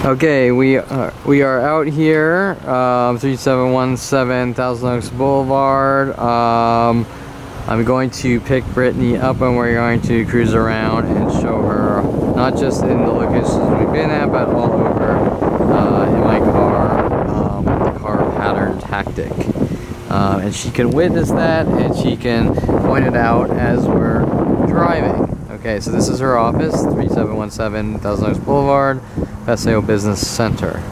Okay, we are out here, 3717 Thousand Oaks Boulevard. I'm going to pick Brittany up and we're going to cruise around and show her, not just in the locations we've been at, but all over in my car, the car pattern tactic. And she can witness that and she can point it out as we're driving. Okay, so this is her office, 3717 Thousand Oaks Boulevard, Paseo Business Center.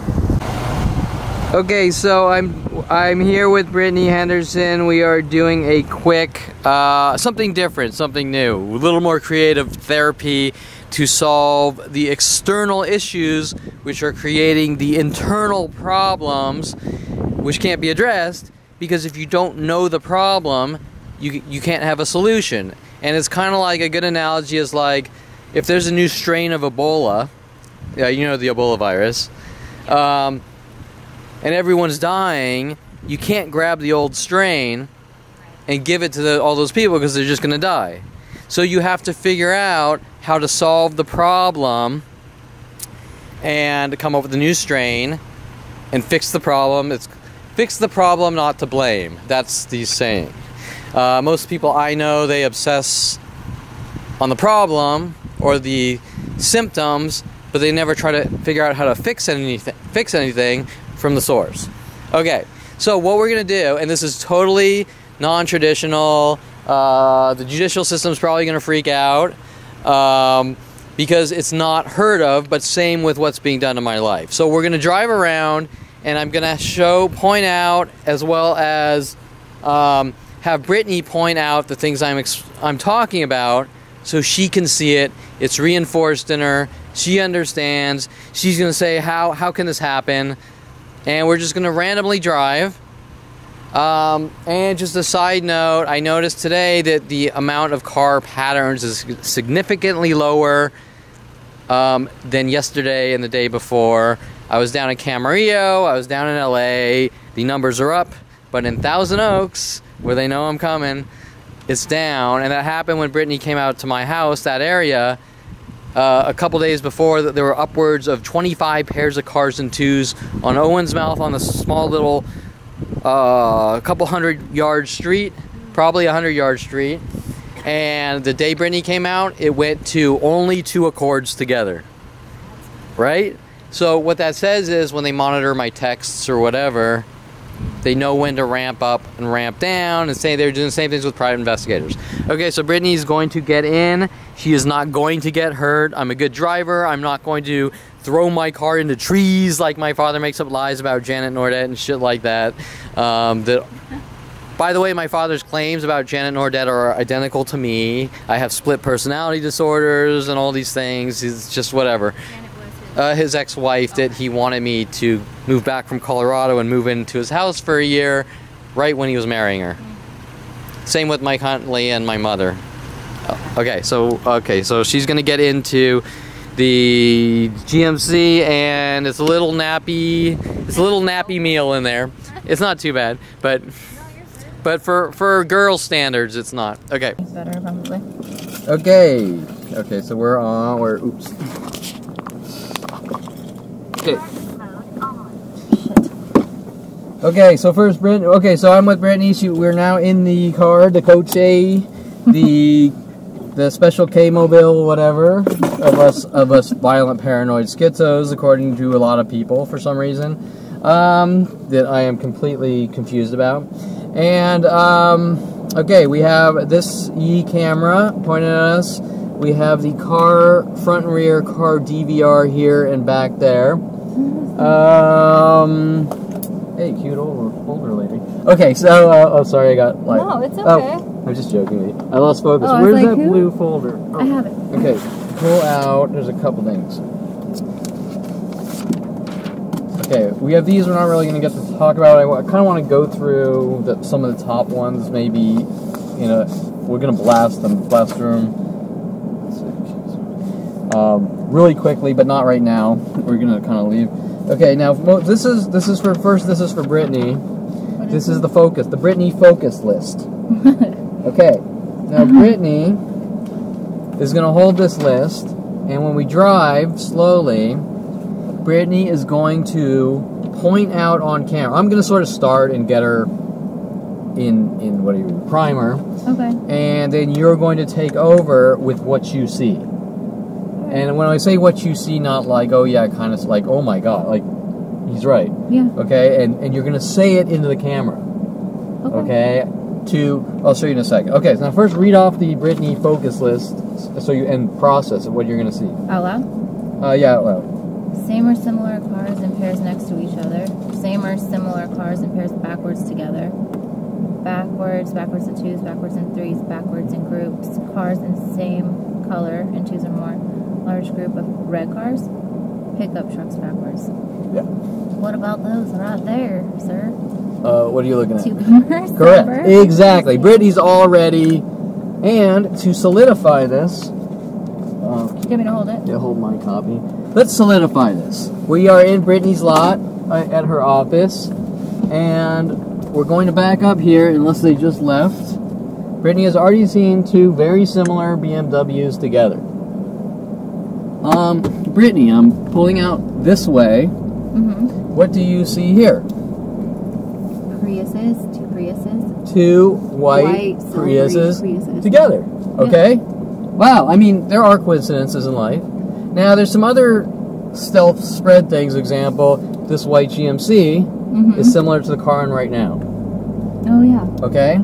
Okay, so I'm here with Brittany Henderson. We are doing a quick, something different, something new, a little more creative therapy to solve the external issues which are creating the internal problems which can't be addressed, because if you don't know the problem, you can't have a solution. And it's kind of like, a good analogy is like, if there's a new strain of Ebola, you know, the Ebola virus, and everyone's dying, you can't grab the old strain and give it to all those people because they're just going to die. So you have to figure out how to solve the problem and come up with a new strain and fix the problem. It's fix the problem, not to blame. That's the saying. Most people I know, they obsess on the problem or the symptoms, but they never try to figure out how to fix anything from the source. Okay, so what we're going to do, and this is totally non-traditional, the judicial system's probably going to freak out, because it's not heard of, but same with what's being done in my life. So we're going to drive around, and I'm going to point out, as well as have Brittany point out the things I'm talking about, so she can see it. It's reinforced in her. She understands. She's going to say, how can this happen? And we're just going to randomly drive. And just a side note, I noticed today that the amount of car patterns is significantly lower than yesterday and the day before. I was down in Camarillo. I was down in LA. The numbers are up. But in Thousand Oaks, where they know I'm coming, it's down. And that happened when Brittany came out to my house, that area. A couple days before, there were upwards of 25 pairs of cars and twos on Owens Mouth, on the small little couple 100-yard street, probably 100-yard street. And the day Brittany came out, it went to only 2 Accords together, right? So what that says is, when they monitor my texts or whatever, they know when to ramp up and ramp down, and say they're doing the same things with private investigators. Okay, so Brittany's going to get in. She is not going to get hurt. I'm a good driver. I'm not going to throw my car into trees like my father makes up lies about Janet Nordet and shit like that. By the way, my father's claims about Janet Nordet are identical to me. I have split personality disorders and all these things. It's just whatever. His ex-wife, that he wanted me to move back from Colorado and move into his house for a year right when he was marrying her. Same with Mike Huntley and my mother. Okay, so she's gonna get into the GMC, and it's a little nappy. It's a little nappy meal in there. It's not too bad, but for girl standards, it's not. Okay. It's better, probably. Okay, so oops. Okay. Okay, so first, Brittany. Okay, so I'm with Brittany. We're now in the car, the Coach A, the Special K Mobile, whatever, of us violent paranoid schizos, according to a lot of people for some reason, that I am completely confused about. And okay, we have this camera pointed at us. We have the car front and rear car DVR here and back there. Hey, cute older lady. Okay, so oh, sorry, I got like. No, it's okay. Oh, I'm just joking. I lost focus. Oh, Where's like, that blue folder? Oh. I have it. Okay, pull out. There's a couple things. Okay, we have these. We're not really going to get to talk about. I kind of want to go through some of the top ones. Maybe, you know, we're going to blast through them. Really quickly, but not right now. We're gonna kind of leave. Okay, now this is for Brittany. This is the focus, the Brittany focus list. Okay, now Brittany is gonna hold this list, and when we drive slowly, Brittany is going to point out on camera. I'm going to sort of start and get her in what do you primer. Okay. And then you're going to take over with what you see. And when I say what you see, not like, oh yeah, kind of like, oh my God, like, he's right. Yeah. Okay, and you're going to say it into the camera. Okay. I'll show you in a second. Okay, so now first read off the Brittany focus list, and process of what you're going to see. Out loud? Yeah, out loud. Same or similar cars in pairs next to each other. Same or similar cars in pairs backwards together. Backwards in twos, backwards in threes, backwards in groups. Cars in same color in twos or more. Large group of red cars. Pickup trucks backwards. Yeah. What about those right there, sir? What are you looking at? Two beamers. Correct. Silver. Exactly. Brittany's all ready. And to solidify this... Do you want me to hold it? Yeah, hold my copy. Let's solidify this. We are in Brittany's lot at her office. And we're going to back up here unless they just left. Brittany has already seen two very similar BMWs together. Brittany, I'm pulling out this way. Mm-hmm. What do you see here? Two Priuses. Two white Priuses together. Okay? Yep. Wow, I mean, there are coincidences in life. Now, there's some other stealth spread things. Example, this white GMC is similar to the car I'm right now. Oh, yeah. Okay?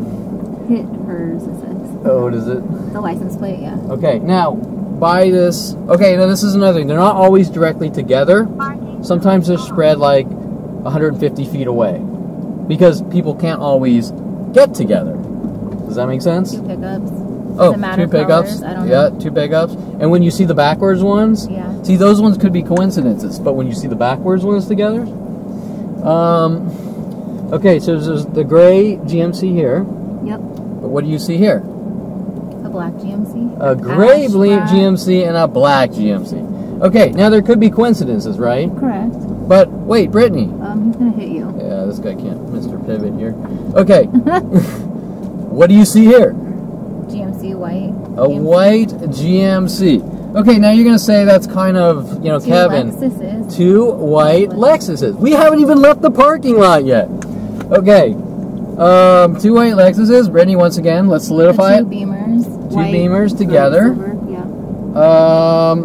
Hit hers, it says. Oh, what is it? The license plate, yeah. Okay, now, by this... Okay, now this is another thing. They're not always directly together. Sometimes they're spread like 150 feet away. Because people can't always get together. Does that make sense? Two pickups. Oh, two pickups. I don't know. Yeah, two pickups. And when you see the backwards ones, see, those ones could be coincidences. But when you see the backwards ones together, okay, so there's the gray GMC here. Yep. But what do you see here? A black GMC. A gray GMC and a black GMC. Okay, now there could be coincidences, right? Correct. But wait, Brittany. He's gonna hit you. Yeah, this guy can't, Mr. Pivot here. Okay. What do you see here? GMC white. A white GMC. Okay, now you're going to say that's kind of, you know, Two Kevin. Lexuses. Two white Lexuses. We haven't even left the parking lot yet. Okay. Two white Lexuses. Brittany, once again, let's solidify it. Two Beamers. Two Beamers together. Silver, yeah.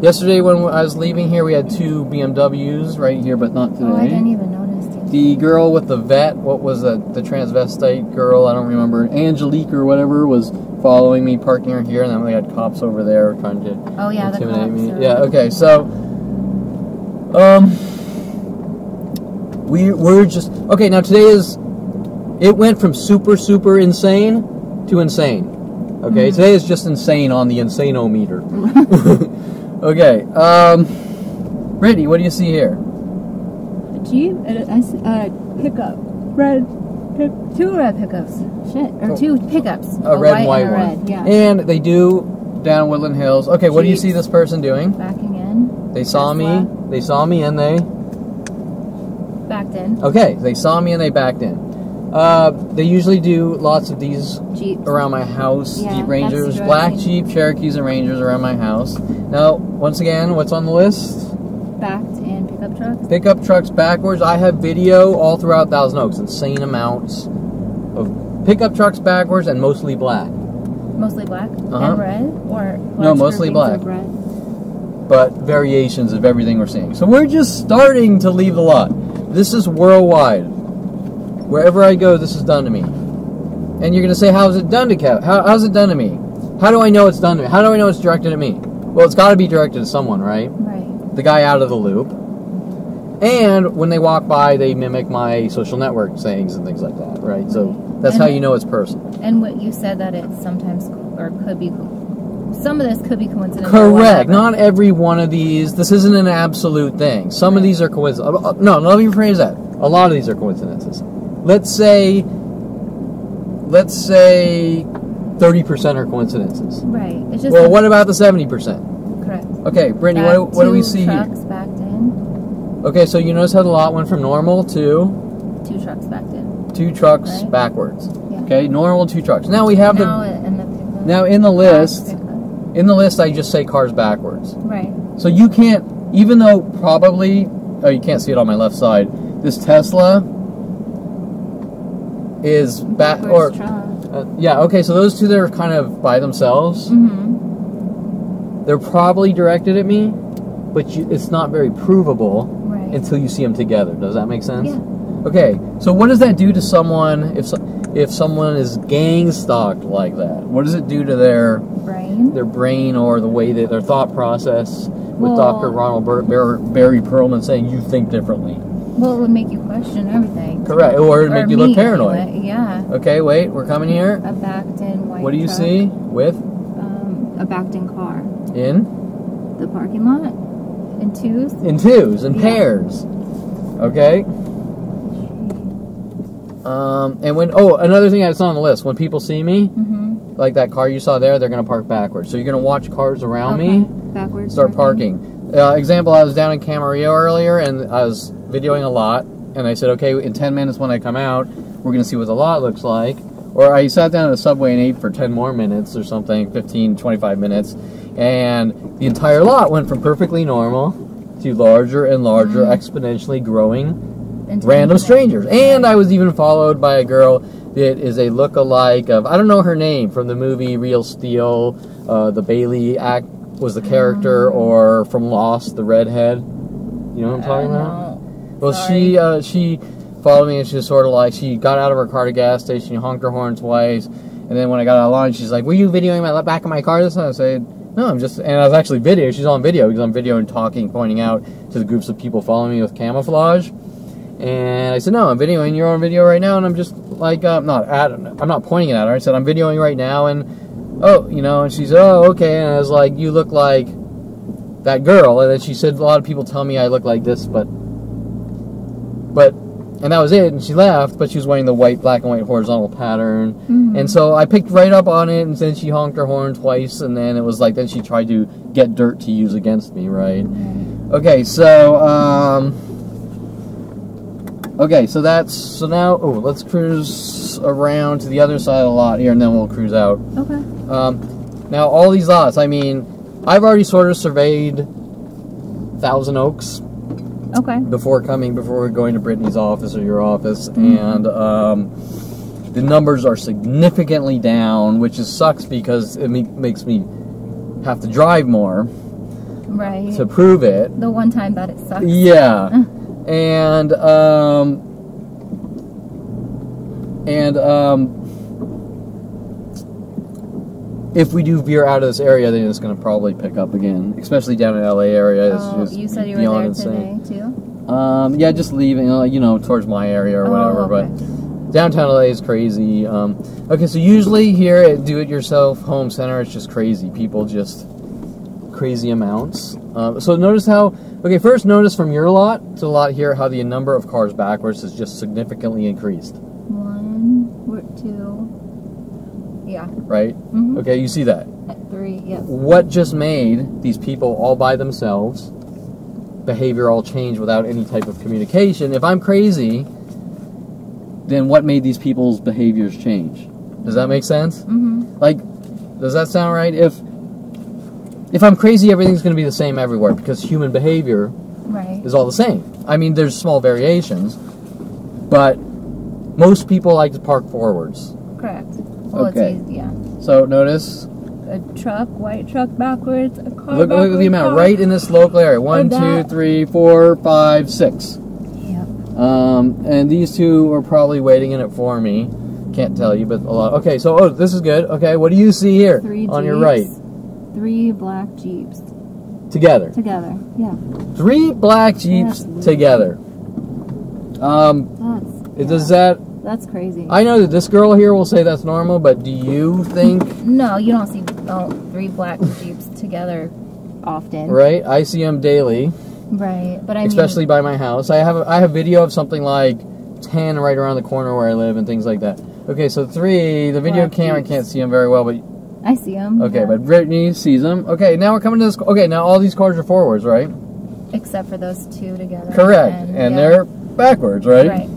Yesterday when I was leaving here, we had two BMWs right here, but not today. Oh, I didn't even notice. The girl with the vet, what was the transvestite girl? I don't remember. Angelique or whatever was following me, parking her here, and then we had cops over there trying to intimidate me. Yeah. Okay. So, we're just okay. Now today it went from super insane to insane. Okay. Today is just insane on the Insano-meter. Okay. Brittany, what do you see here? Jeep, pickup, two red pickups. Shit, or two pickups. A red and white and a one. Red, yeah. And they do down Woodland Hills. Okay, what do you see this person doing? Backing in. They saw me. They saw me and they backed in. Okay, they saw me and they backed in. They usually do lots of these Jeeps around my house. Yeah, Jeep Rangers, black Jeep Cherokees and Rangers around my house. Now, once again, what's on the list? Backed in pickup trucks. Pickup trucks backwards. I have video all throughout Thousand Oaks. Insane amounts of pickup trucks backwards and mostly black. Mostly black and red, or no, mostly black. Red. But variations of everything we're seeing. So we're just starting to leave the lot. This is worldwide. Wherever I go, this is done to me. And you're going to say, how's it done to Kev? How's it done to me? How do I know it's done to me? How do I know it's directed at me? Well, it's got to be directed at someone, right? Right. The guy out of the loop. And when they walk by, they mimic my social network sayings and things like that, right? So that's how you know it's personal. And what you said that it sometimes, or could be, some of this could be coincidental. Correct. Not every one of these. This isn't an absolute thing. Some of these are coincidences. No, let me rephrase that. A lot of these are coincidences. Let's say 30% are coincidences. Right. It's just well, what about the 70%? Correct. Okay, Brittany, what do we see here? Two trucks backed in. Okay, so you notice how the lot went from normal to... Two trucks backed in. Two trucks backwards. Yeah. Okay, normal, two trucks. Now we have now in the list, I just say cars backwards. Right. So you can't even though probably, oh, you can't see it on my left side, this Tesla is back, or, yeah, okay, so those two that are kind of by themselves, they're probably directed at me, but it's not very provable until you see them together. Does that make sense? Yeah. Okay, so what does that do to someone if someone is gang stalked like that? What does it do to their brain or the way that their thought process? With Dr. Ronald Barry Perlman saying you think differently. Well, it would make you question everything. Correct, or it would make you look paranoid. Anyway. Yeah. Okay, wait, we're coming here. A backed-in white What do you truck. see with? A backed-in car. In? The parking lot. In twos. In twos, in pairs. Okay. And when, another thing that's on the list, when people see me, like that car you saw there, they're going to park backwards. So you're going to watch cars around me. Backwards. Start parking. Example, I was down in Camarillo earlier, and I was videoing a lot, and I said, okay, in 10 minutes when I come out, we're going to see what the lot looks like. Or I sat down at a Subway and ate for 10 more minutes or something, 15, 25 minutes, and the entire lot went from perfectly normal to larger and larger, exponentially growing random strangers. And I was even followed by a girl that is a look-alike of, I don't know her name, from the movie Real Steel, the Bailey act was the character, or from Lost, the redhead. You know what I'm talking about? Well, she followed me, and she was sort of like, she got out of her car at a gas station, honked her horn twice, and then when I got out of line, she's like, were you videoing my back of my car this time? I said, no, I'm just, and I was actually videoing, she's on video, because I'm videoing, talking, pointing out to the groups of people following me with camouflage. And I said, no, I'm videoing, you're on video right now, and I'm just like, I'm not pointing it at her. I said, I'm videoing right now, and, and she's, okay, and I was like, you look like that girl, and then she said, a lot of people tell me I look like this, but, and that was it, and she laughed, but she was wearing the black and white horizontal pattern, and so I picked right up on it, and then she honked her horn twice, and then it was like, then she tried to get dirt to use against me, right? Okay, so, so now, let's cruise around to the other side of the lot here, and then we'll cruise out. Okay. Now, all these lots, I mean, I've already sort of surveyed Thousand Oaks. Okay. Before going to Brittany's office or your office, and the numbers are significantly down, which sucks because it makes me have to drive more. Right. To prove it. The one time that it sucks. Yeah. And if we do veer out of this area, then it's going to probably pick up again, especially down in LA area. It's just you said you were there today too? Yeah, just leaving, towards my area or whatever. Okay. But downtown LA is crazy. Okay, so usually here at Do-It-Yourself Home Center, it's just crazy. People just crazy amounts. So notice how, first notice from your lot to the lot here how the number of cars backwards has just significantly increased. 1, 2, yeah. Right? Okay, you see that? 3, yes. What just made these people all by themselves, behavior all change without any type of communication? If I'm crazy, then what made these people's behaviors change? Does that make sense? Like, does that sound right? If I'm crazy, everything's going to be the same everywhere because human behavior is all the same. I mean, there's small variations, but most people like to park forwards. Correct. Well, okay. It's easy, yeah. So notice. A truck, white truck backwards, a car Look at the amount right in this local area. 1, 2, 3, 4, 5, 6. Yep. And these two are probably waiting in it for me. Can't tell you, but a lot. Okay, so this is good. Okay, what do you see here 3 on Jeeps, your right? 3 black Jeeps. Together. Together, yeah. 3 black Jeeps together. That's crazy. I know that this girl here will say that's normal, but do you think? No, you don't see 3 black Jeeps together often. Right, I see them daily. Right, but especially by my house. I have video of something like 10 right around the corner where I live and things like that. Okay, so 3. The video camera can't see them very well, but I see them. Okay, but Brittany sees them. Okay, now we're coming to this. Okay, now all these cars are forwards, right? Except for those 2 together. Correct, and they're backwards, right? Right.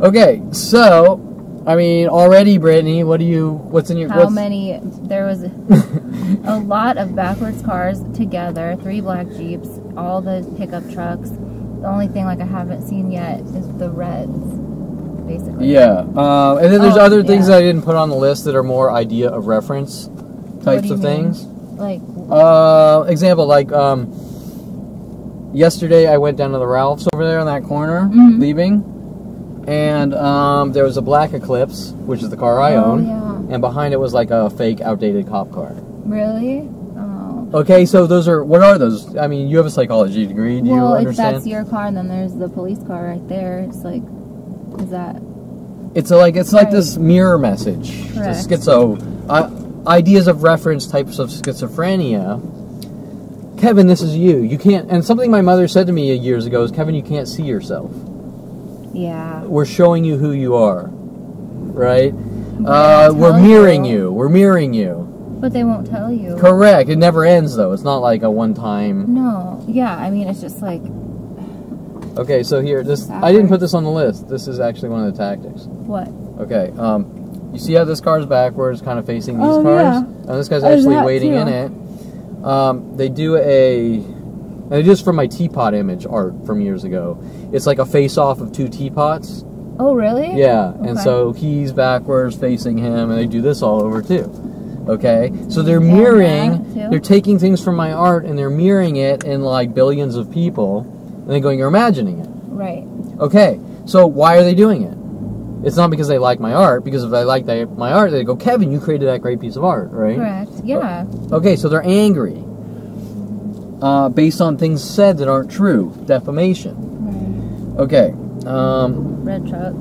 Okay, so I mean, already, Brittany, what's in your? There was a lot of backwards cars together, 3 black Jeeps, all the pickup trucks. The only thing like I haven't seen yet is the reds, basically. Yeah, and then there's other things that I didn't put on the list that are more idea of reference types of things. Like, example, like, yesterday I went down to the Ralph's over there on that corner, leaving, and there was a black Eclipse, which is the car I own, and behind it was like a fake, outdated cop car. Really? Okay, so those are, what are those? I mean, you have a psychology degree, do you understand? Well, that's your car, and then there's the police car right there. It's like, is that... It's like this mirror message. Correct. Ideas of reference types of schizophrenia. Kevin, this is you. You can't, and something my mother said to me years ago is, Kevin, you can't see yourself. Yeah. We're showing you who you are, right? We're mirroring you. We're mirroring you. But they won't tell you. Correct. It never ends, though. It's not like a one-time... No. Yeah, I mean, it's just like... Okay, so here, this... I didn't put this on the list. This is actually one of the tactics. What? Okay, you see how this car's backwards, kind of facing these cars? Yeah. And this guy's actually waiting in it. They do and it is from my teapot image art from years ago. It's like a face-off of two teapots. Oh, really? Yeah, and so he's backwards facing him, and they do this all over, too. Okay, so they're mirroring, they're taking things from my art and they're mirroring it in like billions of people, and then going, you're imagining it. Right. Okay, so why are they doing it? It's not because they like my art, because if they like my art, they go, Kevin, you created that great piece of art, right? Correct, yeah. Okay, so they're angry based on things said that aren't true. Defamation. Right. Okay. Red truck.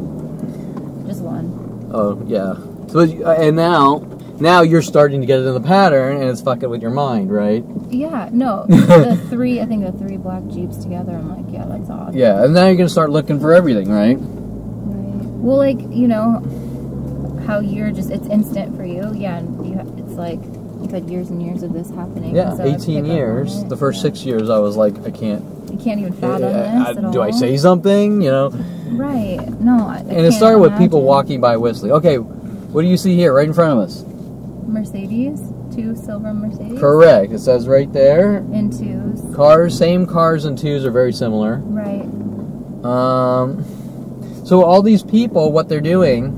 Just one. Oh, yeah. So, and now you're starting to get into the pattern, and it's fucking with your mind, right? Yeah, no. I think the three black Jeeps together, I'm like, yeah, that's odd. Yeah, and now you're going to start looking for everything, right? Right. Well, like, you know, how you're just, it's instant for you. Yeah, and it's like, you've had years and years of this happening. Yeah, so 18 years. The first 6 years, I was like, I can't. You can't even fathom this at all. Do I say something, you know? Right. No, and it started with people walking by whistling. Okay, what do you see here, right in front of us? Mercedes, 2 silver Mercedes. Correct. It says right there. In 2s. Cars, same cars and 2s are very similar. Right. So all these people, what they're doing,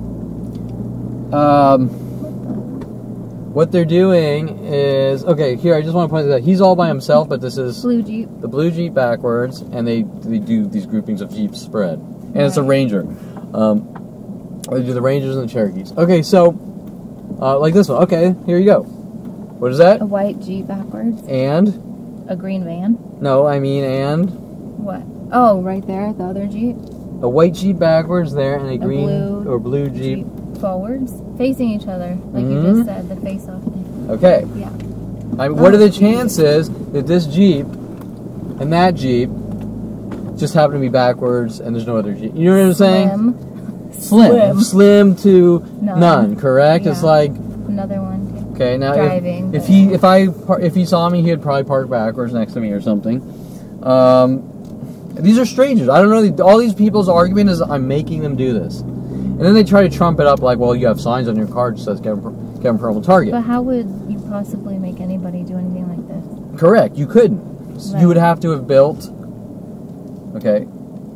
is, okay, here, I just want to point this out. He's all by himself, but this is Blue Jeep. The blue Jeep backwards, and they do these groupings of Jeeps spread. And it's a Ranger. They do the Rangers and the Cherokees. Okay, so, like this one. Okay, here you go. What is that? A white Jeep backwards. And? A green van. No, I mean, and? What? Oh, right there, the other Jeep. A white Jeep backwards there, and a green blue Jeep forwards, facing each other, like you just said, the face-off thing. Okay. Yeah. I mean, what are the chances that this Jeep and that Jeep just happen to be backwards and there's no other Jeep? You know what I'm saying? Slim to none. Correct? Yeah. It's like another one. Okay, now driving. if he saw me, he'd probably park backwards next to me or something. These are strangers. I don't know. All these people's argument is I'm making them do this. And then they try to trump it up like, well, you have signs on your car that says Kevin Pearl Target. But how would you possibly make anybody do anything like this? Correct. You couldn't. Right. You would have to have built... Okay.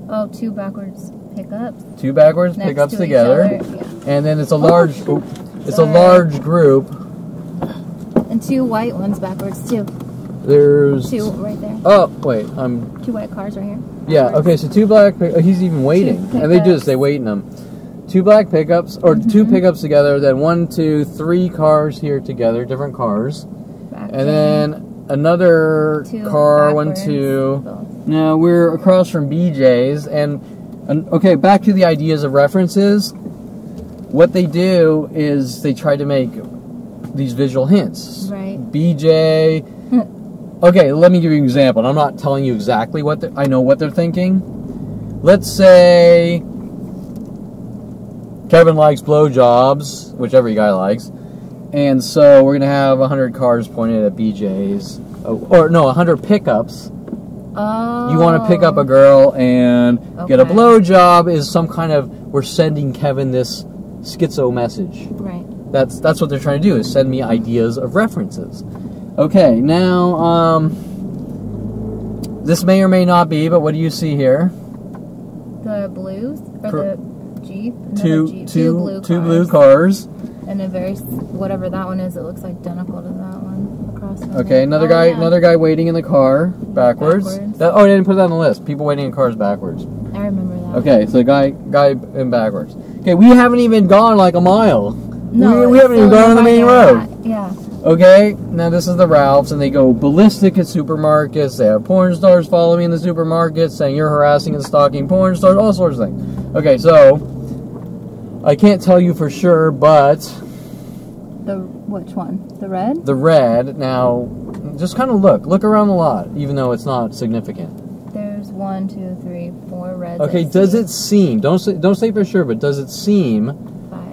Oh, 2 backwards pickups. 2 backwards pickups to together. And then it's a large... it's a large group. And 2 white ones backwards, too. There's... 2 right there. Oh, wait. 2 white cars right here. Yeah, okay, so 2 black... He's even waiting. And they do this. They wait in them. 2 black pickups, or 2 pickups together, then 1, 2, 3 cars here together, different cars. And then another car, 1, 2. Now we're across from BJ's, and okay, back to the ideas of references. What they do is they try to make these visual hints. Right. BJ. Okay, let me give you an example. And I'm not telling you exactly what I know what they're thinking. Let's say Kevin likes blowjobs, whichever guy likes, and so we're gonna have 100 cars pointed at BJ's, or no, 100 pickups. Oh. You want to pick up a girl and get a blowjob is some kind of, we're sending Kevin this schizo message. Right. That's what they're trying to do, is send me ideas of references. Okay, now, This may or may not be, but what do you see here? The blues or the Jeep? Two blue cars. And a very, whatever that one is, it looks identical to that one across from Okay, another guy waiting in the car backwards. Oh, I didn't put that on the list. People waiting in cars backwards. I remember that. Okay, so guy in backwards. Okay, we haven't even gone like a mile. No, we haven't even gone on the main road. Yeah. Okay, now this is the Ralphs, and they go ballistic at supermarkets. They have porn stars follow me in the supermarkets, saying you're harassing and stalking porn stars, all sorts of things. Okay, so I can't tell you for sure, but which one? The red? The red. Now, just kind of look around the lot, even though it's not significant. There's 1, 2, 3, 4 reds. Okay, does it seem? Don't say for sure, but does it seem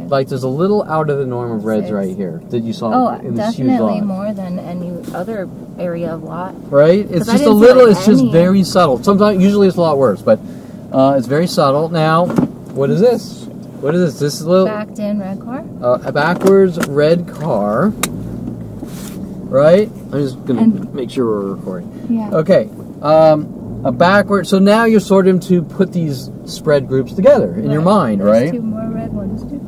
like there's a little out of the norm of reds right here that you saw in this huge lot? Definitely more than any other area of lot. Right? It's just a little. It's just very subtle. Sometimes, usually, it's a lot worse, but it's very subtle. Now, what is this? What is this? This is a little backed in red car. A backwards red car. Right? I'm just gonna make sure we're recording. Yeah. Okay. A backward. So now you're sort of to put these spread groups together in your mind, There's right? 2 more red ones too.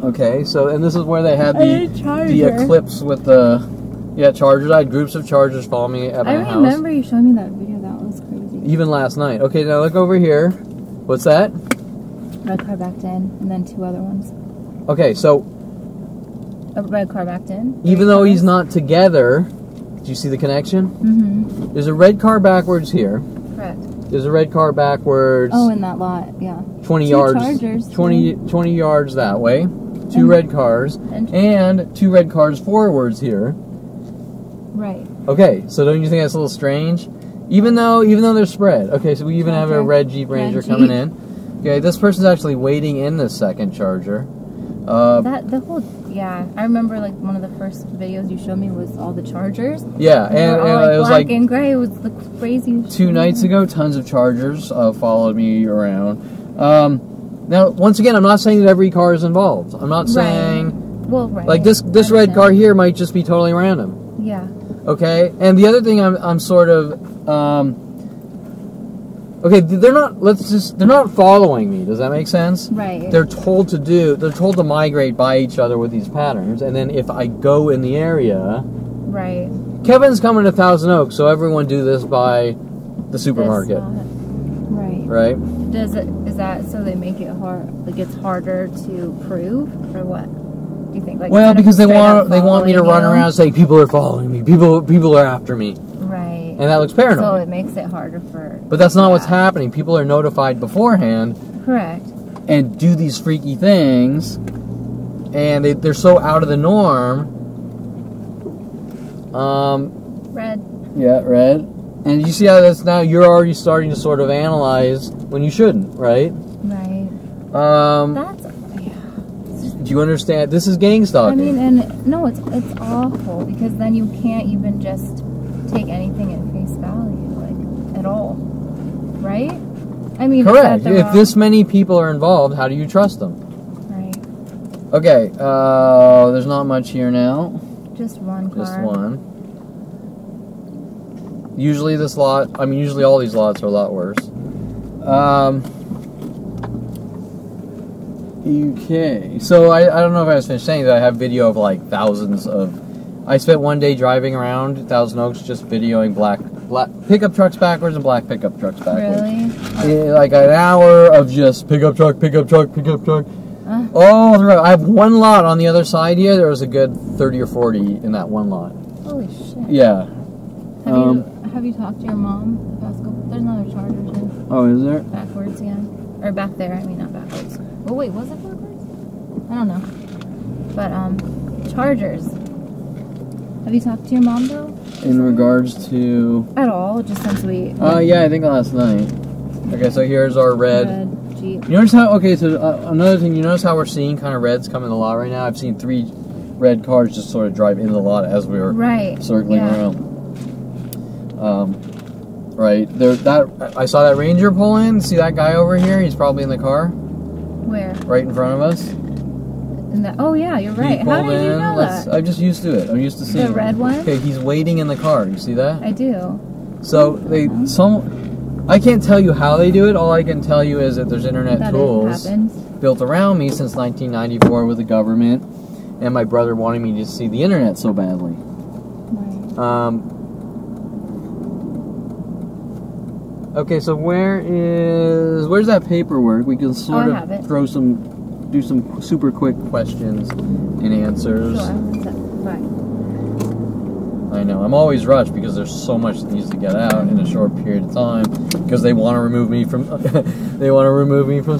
Okay, so, and this is where they had the Eclipse with the, Chargers. I had groups of Chargers following me at my house. I remember you showing me that video. That was crazy. Even last night. Okay, now look over here. What's that? Red car backed in, and then 2 other ones. Okay, so A red car backed in. Even though he's not together, do you see the connection? Mm-hmm. There's a red car backwards here. Correct. There's a red car backwards. Oh, in that lot, yeah. 20 2 yards. Chargers, 20 yards that way. 2 red cars. And 2 red cars forwards here. Right. Okay, so don't you think that's a little strange? Even though they're spread. Okay, so we even have a red Jeep Ranger coming in. Okay, this person's actually waiting in the second Charger. I remember like one of the first videos you showed me was all the Chargers. Yeah, and it was black like and gray. It was the crazy. 2 nights ago, tons of Chargers followed me around. Now, once again, I'm not saying that every car is involved. I'm not saying like this red car here might just be totally random. Yeah. Okay, and the other thing I'm sort of okay, they're not following me. Does that make sense? Right. They're told to migrate by each other with these patterns, and then if I go in the area, right. Kevin's coming to Thousand Oaks, so everyone do this by the supermarket. Right. Right. Is that so they make it hard? Like it's harder to prove, or what? Do you think? Like, well, because they want me to run around and say people are following me, people are after me. Right. And that looks paranoid. So it makes it harder for. But that's not what's happening. People are notified beforehand. Correct. And do these freaky things, and they're so out of the norm. Red. Yeah, red. And you see how that's now you're already starting to sort of analyze when you shouldn't, right? Right. Do you understand? This is gang stalking. I mean, and no, it's awful because then you can't even just take anything at face value, like at all, right? I mean, correct. If this many people are involved, how do you trust them? Right. Okay. There's not much here now. Just one car. Just one. Usually this lot, usually all these lots are a lot worse. Okay, so I don't know if I was finished saying that I have video of like thousands of. I spent one day driving around Thousand Oaks just videoing black pickup trucks backwards and black pickup trucks backwards. Really? Like an hour of just pickup truck. All throughout. I have one lot on the other side here. There was a good 30 or 40 in that one lot. Holy shit. Yeah. Have you talked to your mom? There's another Chargers in. Oh, is there? Backwards, yeah. Or back there, not backwards. Oh, wait, was it backwards? I don't know. But, Chargers. Have you talked to your mom, though? In regards to... At all, just since we... yeah, I think last night. Okay, so here's our red Jeep. You notice how... Okay, so another thing, you notice how we're seeing kind of reds come in the lot right now? I've seen 3 red cars just sort of drive into the lot as we were circling around. Right there. I saw that Ranger pull in. See that guy over here? He's probably in the car. Where? Right in front of us. Oh yeah, you're right. How did you know that? I'm just used to it. I'm used to seeing the red one. Okay, he's waiting in the car. You see that? I do. So I can't tell you how they do it. All I can tell you is that there's internet tools built around me since 1994 with the government, and my brother wanted me to see the internet so badly. Right. Okay, so where's that paperwork? We can sort of do some super quick questions and answers. Sure. Bye. I know. I'm always rushed because there's so much that needs to get out in a short period of time because they want to remove me from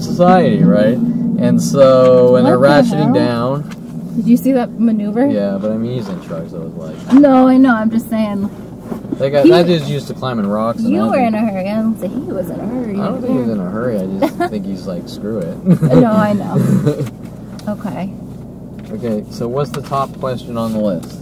society, right? And so when they're ratcheting down. Did you see that maneuver? Yeah, but I mean he's in trucks, so it was like. No, I know. I'm just saying. That dude's used to climbing rocks. You were in a hurry. I don't say he was in a hurry. I don't think he was in a hurry. I just think he's like, screw it. No, I know. Okay. Okay, so what's the top question on the list?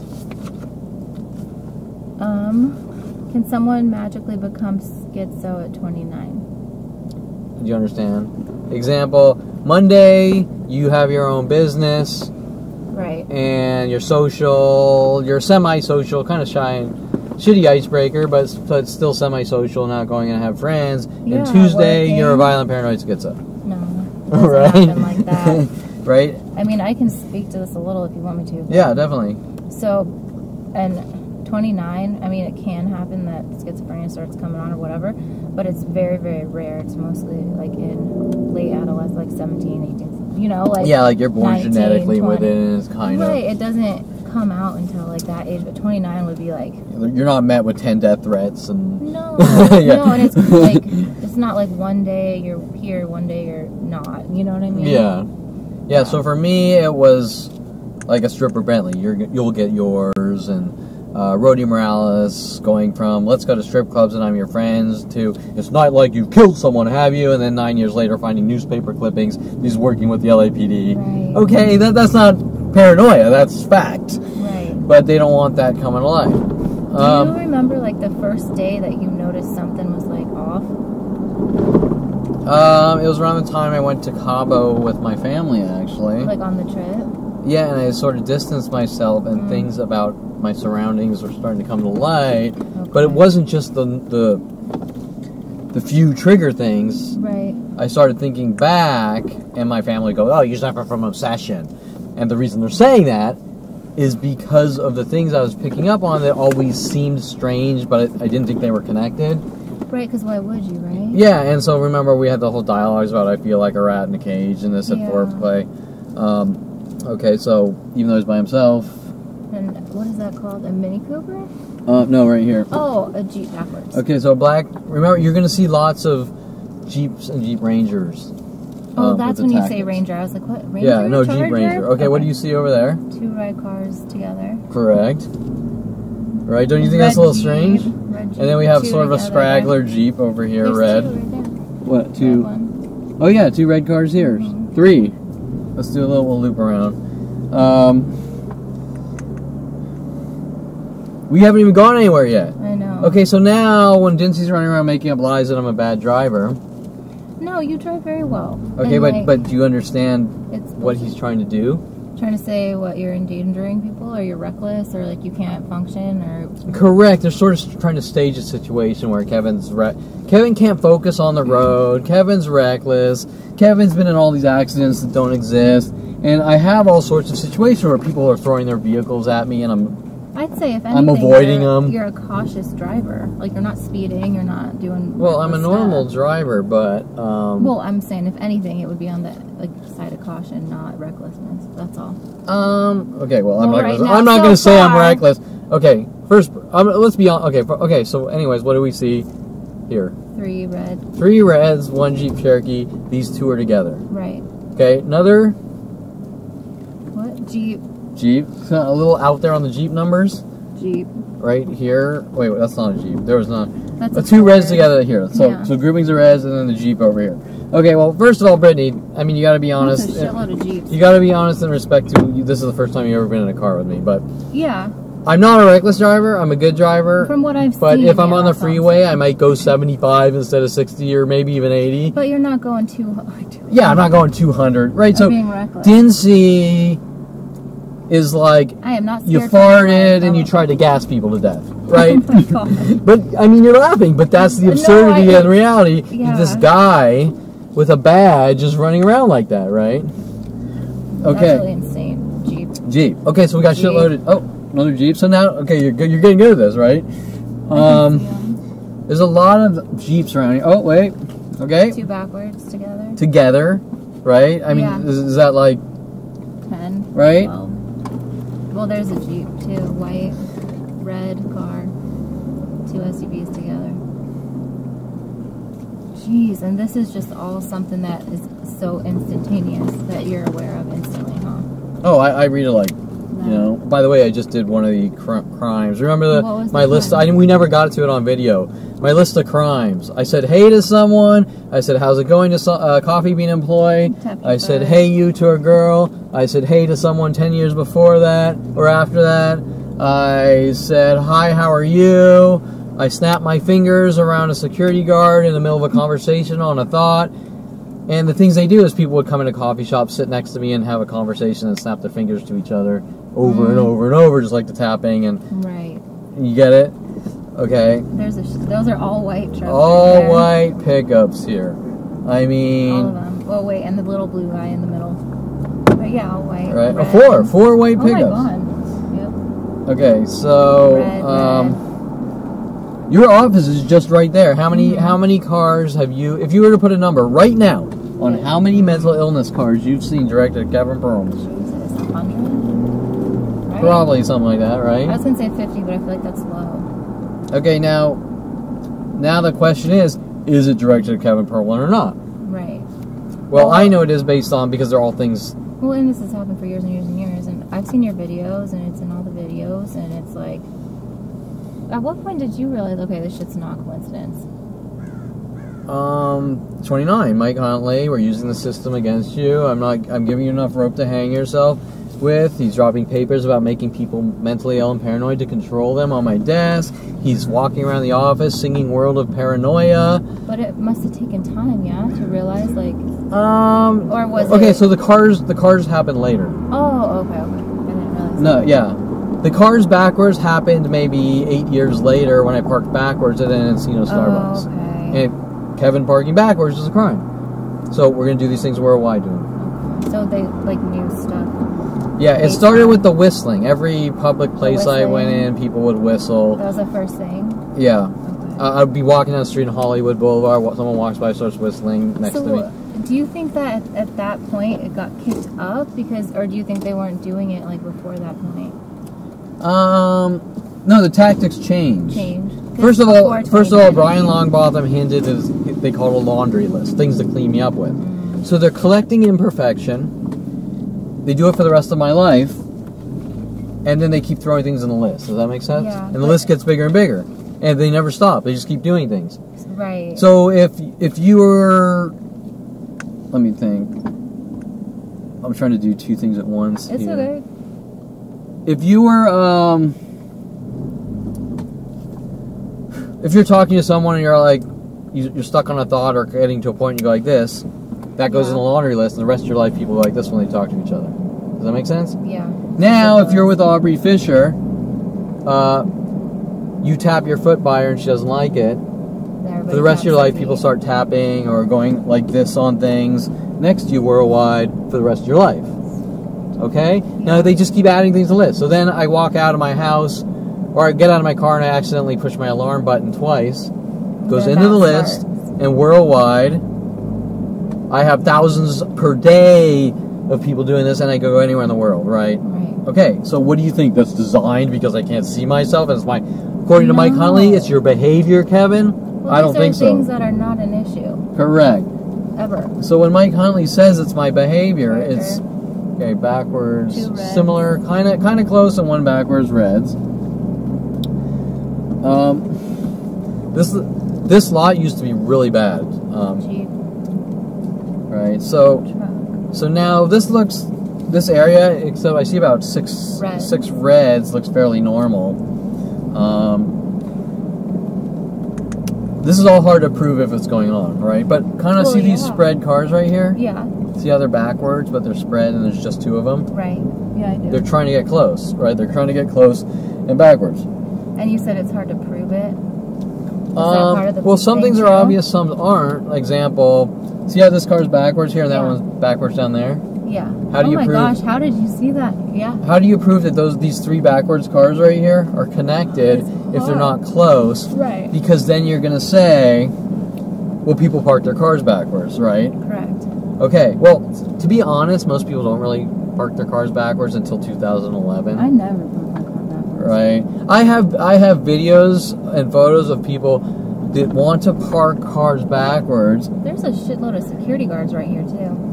Can someone magically become schizo at 29? Do you understand? Example, Monday, you have your own business. Right. And you're social, you're semi-social, kind of shy and shitty icebreaker, but still semi-social, not going and have friends. Yeah, and Tuesday, you're a violent paranoid schizo. No, it doesn't happen like that. Right? I mean, I can speak to this a little if you want me to. Yeah, definitely. So, and 29, I mean, it can happen that schizophrenia starts coming on or whatever, but it's very, very rare. It's mostly like in late adolescence, like 17, 18, you know, like. Yeah, like you're born 19, genetically 20. With it, and it's kind of. Right, it doesn't come out until like that age, but 29 would be like. You're not met with 10 death threats and. No, yeah. No, and it's like, it's not like one day you're here, one day you're not, you know what I mean? Yeah. Yeah, so for me, it was like a stripper Bentley. You'll get yours, and. Rody Morales going from let's go to strip clubs and I'm your friends to it's not like you've killed someone, have you? And then 9 years later finding newspaper clippings, he's working with the LAPD. Right. Okay, that's not paranoia, that's fact. Right. But they don't want that coming to life. Do you remember like the first day that you noticed something was like off? It was around the time I went to Cabo with my family actually. Like on the trip? Yeah, and I sort of distanced myself and things about my surroundings were starting to come to light. Okay. But it wasn't just the few trigger things. Right. I started thinking back, and my family goes, oh, you suffer from obsession. And the reason they're saying that is because of the things I was picking up on that always seemed strange, but I didn't think they were connected. Right, because why would you, right? Yeah, and so remember we had the whole dialogues about I feel like a rat in a cage and this at foreplay. Okay, so even though he's by himself. And what is that called? A Mini Cooper? No, right here. Oh, a Jeep backwards. Okay, so remember, you're going to see lots of Jeeps and Jeep Rangers. Oh, that's when you say Ranger. I was like, what? Ranger? Yeah, no, Jeep Ranger. Okay, what do you see over there? 2 red cars together. Correct. Right, don't you think that's a little strange? Red Jeep, and then we have sort of a straggler Jeep over here, There's red. 2 right there. What, 2? Oh, yeah, 2 red cars here. 3. Let's do a little loop around. We haven't even gone anywhere yet. I know. Okay, so now when Dincy's running around making up lies that I'm a bad driver. No, you drive very well. Okay, but do you understand what he's trying to do? Trying to say what you're endangering people, or you're reckless, or like you can't function, or. Correct. They're sort of trying to stage a situation where Kevin can't focus on the road. Kevin's reckless. Kevin's been in all these accidents that don't exist, and I have all sorts of situations where people are throwing their vehicles at me, and I'd say if anything, I'm avoiding them. You're a cautious driver. Like you're not speeding. You're not doing. Well, I'm a normal driver, but. Well, I'm saying if anything, it would be on the side of caution, not recklessness. That's all. Okay. Well, I'm not going to say I'm reckless. Okay. First, let's be on. Okay. Okay. So, anyways, what do we see here? 3 red. 3 reds, 1 Jeep Cherokee. These 2 are together. Right. Okay. Another. What Jeep? Jeep. A little out there on the Jeep numbers. Jeep. Right here. Wait, that's not a Jeep. There was not. That's 2 reds together here. So groupings of reds and then the Jeep over here. Okay, well, first of all, Brittany, I mean, you got to be honest. That's a shitload of Jeeps. You got to be honest in respect to this is the first time you've ever been in a car with me, but yeah. I'm not a reckless driver. I'm a good driver. From what I've seen. But if I'm on the freeway, I might go 75 instead of 60 or maybe even 80. But you're not going 200. Yeah, I'm not going 200. Right, so being reckless. Dincy is like I am not you scared farted and you tried to gas people to death, right? Oh my God. But I mean, you're laughing, but that's the absurdity and reality. Yeah. This guy with a badge is running around like that, right? Okay. That's really insane. Jeep. Okay, so we got shitloaded. Oh, another Jeep. So now, okay, you're good. You're getting good at this, right? There's a lot of Jeeps around here. Oh, wait. Okay. 2 backwards together. Together, right? I mean, is that like 10, right? 12. Well, there's a Jeep too. White, red car. 2 SUVs together. Jeez, and this is just all something that is so instantaneous that you're aware of instantly, huh? Oh, I read it like, you know. By the way, I just did one of the crimes. Remember my list? We never got to it on video. My list of crimes. I said hey to someone. I said how's it going to Coffee Bean employee. I said hey you to a girl. I said hey to someone 10 years before that or after that. I said hi, how are you? I snapped my fingers around a security guard in the middle of a conversation on a thought. And the things they do is people would come in a coffee shop, sit next to me, and have a conversation and snap their fingers to each other over and over and over, just like the tapping. And right. You get it? Okay. Those are all white trucks. All white pickups here. I mean. All of them. Oh wait, and the little blue guy in the middle. But yeah, all white. Right. Red. Four white pickups. Oh my God. Yep. Okay, so Red. your office is just right there. How many cars have you? If you were to put a number right now on how many mental illness cars you've seen directed at Kevin Perlman. 100? Right? Probably something like that, right? I was gonna say 50, but I feel like that's low. Okay, now the question is it directed at Kevin Perlman or not? Right. Well, I know it is based on because they're all things. Well, and this has happened for years and years and years, and I've seen your videos, and it's in all the videos, and it's like, at what point did you realize, okay, this shit's not coincidence? 29, Mike Huntley, we're using the system against you. I'm giving you enough rope to hang yourself with. He's dropping papers about making people mentally ill and paranoid to control them on my desk. He's walking around the office singing World of Paranoia. But it must have taken time, yeah, to realize, like, or was okay, so the cars happened later. Oh, okay. I didn't realize. No, yeah. The cars backwards happened maybe 8 years later when I parked backwards at an Encino Starbucks. Oh, okay. And Kevin parking backwards is a crime. So we're going to do these things worldwide doing. Okay. So they, like, knew stuff. Yeah, it started with the whistling. Every public place I went in, people would whistle. That was the first thing? Yeah. Okay. I'd be walking down the street in Hollywood Boulevard, someone walks by, starts whistling next to me. Do you think that at that point it got kicked up? Or do you think they weren't doing it, like, before that point? No, the tactics changed. First of all, Brian Longbotham hinted at they call it a laundry list, things to clean me up with. So they're collecting imperfection. They do it for the rest of my life, and then they keep throwing things in the list. Does that make sense? Yeah. And the list gets bigger and bigger, and they never stop. They just keep doing things. Right. So if you were, let me think. I'm trying to do two things at once. It's here. okay. If you were, if you're talking to someone and you're like, you're stuck on a thought or getting to a point and you go like this, that goes in the laundry list, and the rest of your life people go like this when they talk to each other. Does that make sense? Yeah. Now, if you're with Aubrey Fisher, you tap your foot by her and she doesn't like it. For the rest of your life, people start tapping or going like this on things next to you worldwide for the rest of your life. Okay? Yeah. Now, they just keep adding things to the list. So then I walk out of my house, or I get out of my car and I accidentally push my alarm button twice. Goes into the list, and worldwide, I have thousands per day of people doing this, and I go anywhere in the world, right? Right. Okay, so what do you think? That's designed because I can't see myself? It's according to Mike Huntley, it's your behavior, Kevin? Well, I don't think so. Things that are not an issue. Correct. Ever. So when Mike Huntley says it's my behavior, it's okay, backwards, similar, kind of close, and one backwards, reds. This lot used to be really bad. Right, so now this area, except I see about six reds, looks fairly normal. This is all hard to prove if it's going on, right? But kind of see these spread cars right here? Yeah. See how they're backwards, but they're spread and there's just two of them? Right. Yeah, I do. They're trying to get close, right? They're trying to get close and backwards. And you said it's hard to prove it? Is that part of the well, some thing things are too? obvious, some aren't. Example, see how this car's backwards here and that Yeah. one's backwards down there? Yeah. How do you prove? Oh my gosh, how did you see that? Yeah. How do you prove that these three backwards cars right here are connected if they're not close? Right. Because then you're going to say, well, people park their cars backwards, right? Correct. Okay, well, to be honest, most people don't really park their cars backwards until 2011. I never park my car backwards. Right. I have videos and photos of people that want to park cars backwards. There's a shitload of security guards right here too.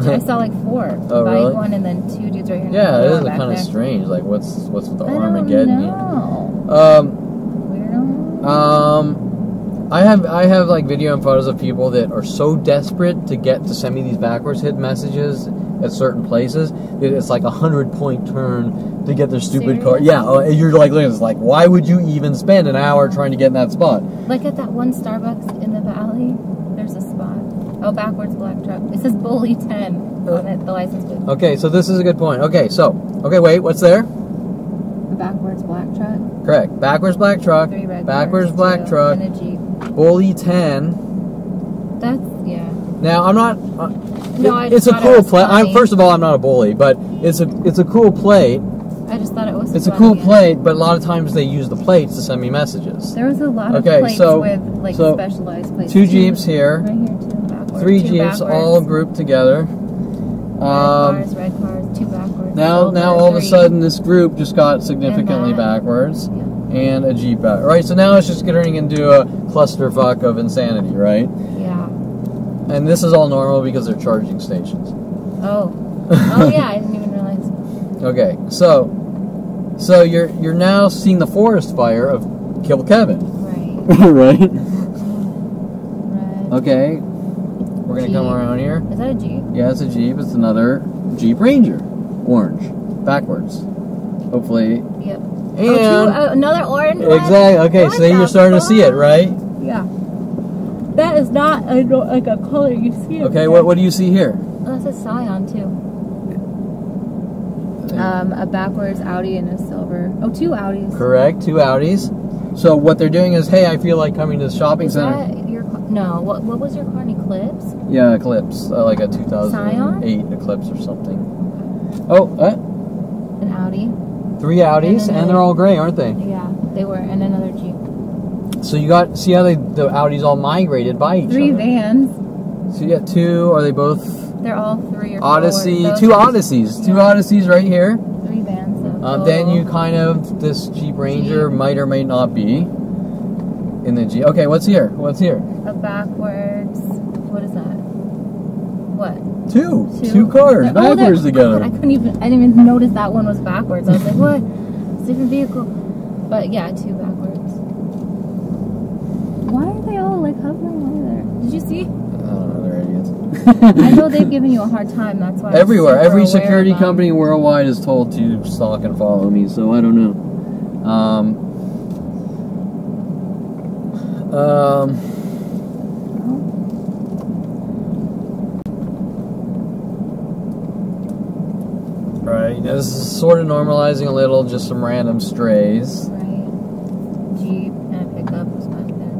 I saw like 4. Oh, Bike really? one and then 2 dudes right here. Yeah, it is back kind of there. strange. Like, what's with the I don't Armageddon? know. Weirdo. I have like video and photos of people that are so desperate to send me these backwards hit messages at certain places that it's like 100-point turn to get their stupid car. Seriously? Yeah, you're like, look, it's like, why would you even spend an hour trying to get in that spot? Like at that one Starbucks in the valley, there's a spot. Oh, backwards black truck. It says Bully 10 on it, the license plate. Okay, so this is a good point. Okay, wait, what's there? A backwards black truck. Correct. Backwards black truck. 3 red Backwards cars, black 2, truck. and a Jeep. Bully 10. That's, yeah. Now I'm not. No, I it's just a thought it cool was plate. funny. First of all, I'm not a bully, but it's a cool plate. I just thought it was It's a funny. cool plate, but a lot of times they use the plates to send me messages. There was a lot of Okay, plates with like specialized plates. 2 Jeeps here, Right here, 2 backwards. 3 2 Jeeps backwards. all grouped together. Red cars, 2 backwards. Now silver, all of a 3. sudden this group just got significantly And that. backwards, Yeah. and a Jeep back. Right, so now it's just getting into a clusterfuck of insanity, right? Yeah. And this is all normal because they're charging stations. Oh. Oh yeah, I didn't even realize. Okay, so you're now seeing the forest fire of Kill Kevin. Right. Right? Red. Okay. We're gonna come Jeep. around here. Is that a Jeep? Yeah, it's a Jeep. It's another Jeep Ranger. Orange. Backwards. Hopefully. Yep. And another orange one? exactly. Okay, What so then the you're starting to see it, fuck? right? Yeah. That is not like a color you see. Okay, what do you see here? Oh, that's a Scion too. A backwards Audi and a silver. Oh, 2 Audis. Correct, 2 Audis. So what they're doing is, hey, I feel like coming to the shopping Is center. that your car? No. What was your car? An Eclipse? Yeah, Eclipse, like a 2008 Eclipse or something. Oh, An Audi. 3 Audis, and they're all gray, aren't they? Yeah, they were, and another Jeep. So see how the Audis all migrated by each 3 other. vans. So you got 2. Are they both They're all 3 or 4. Odyssey? Those 2 are- Odysseys. 2 yeah. Odysseys right here. 3 vans. Though. Then you kind of this Jeep Ranger might or may not be in the Jeep. Okay, what's here? What's here? A backwards. What is that? What? 2 cars Oh, backwards together. I didn't even notice that one was backwards. I was like, what? It's a different vehicle. But yeah, 2 backwards. Why are they all like hovering over there? Did you see? I don't know, they're idiots. I know they've given you a hard time. That's why. Everywhere, I'm super every aware security of them. company worldwide is told to stalk and follow me. So I don't know. Right, now this is sort of normalizing a little, just some random strays. Right. Jeep and a pickup was back there.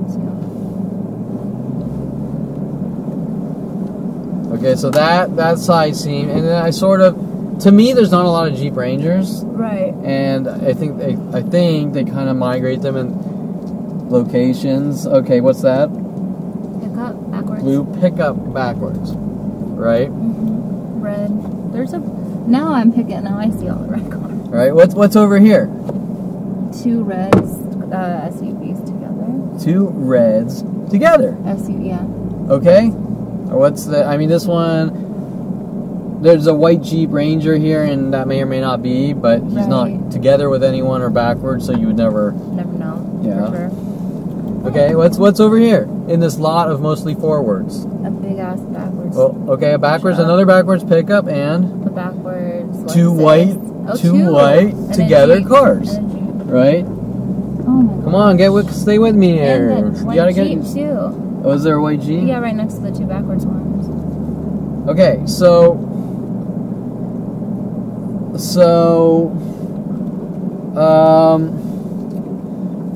Okay, so that side seam, and then I sort of, to me, there's not a lot of Jeep Rangers, Right. and I think they kind of migrate them in locations. Okay, what's that? Pickup backwards. Blue pickup backwards, right? Mm-hmm. Red. There's a. Now I'm picking. Now I see all the red cars. Right. What's over here? 2 reds SUVs together. 2 reds together. SUV, yeah. Okay. What's the? I mean, this one. There's a white Jeep Ranger here, and that may or may not be, but he's not together with anyone or backwards, so you would never. Never know. Yeah. For sure. Okay. What's over here in this lot of mostly forwards? A big ass backwards. Oh, okay. A backwards, truck. another backwards pickup, and A backwards. 2 white, Oh, 2 white And a together Jeep. cars, And a Jeep. right? Oh my god. Come on, stay with me here. And that You white gotta Jeep get. too. Oh, is there a white Jeep? Yeah, right next to the 2 backwards ones. Okay, so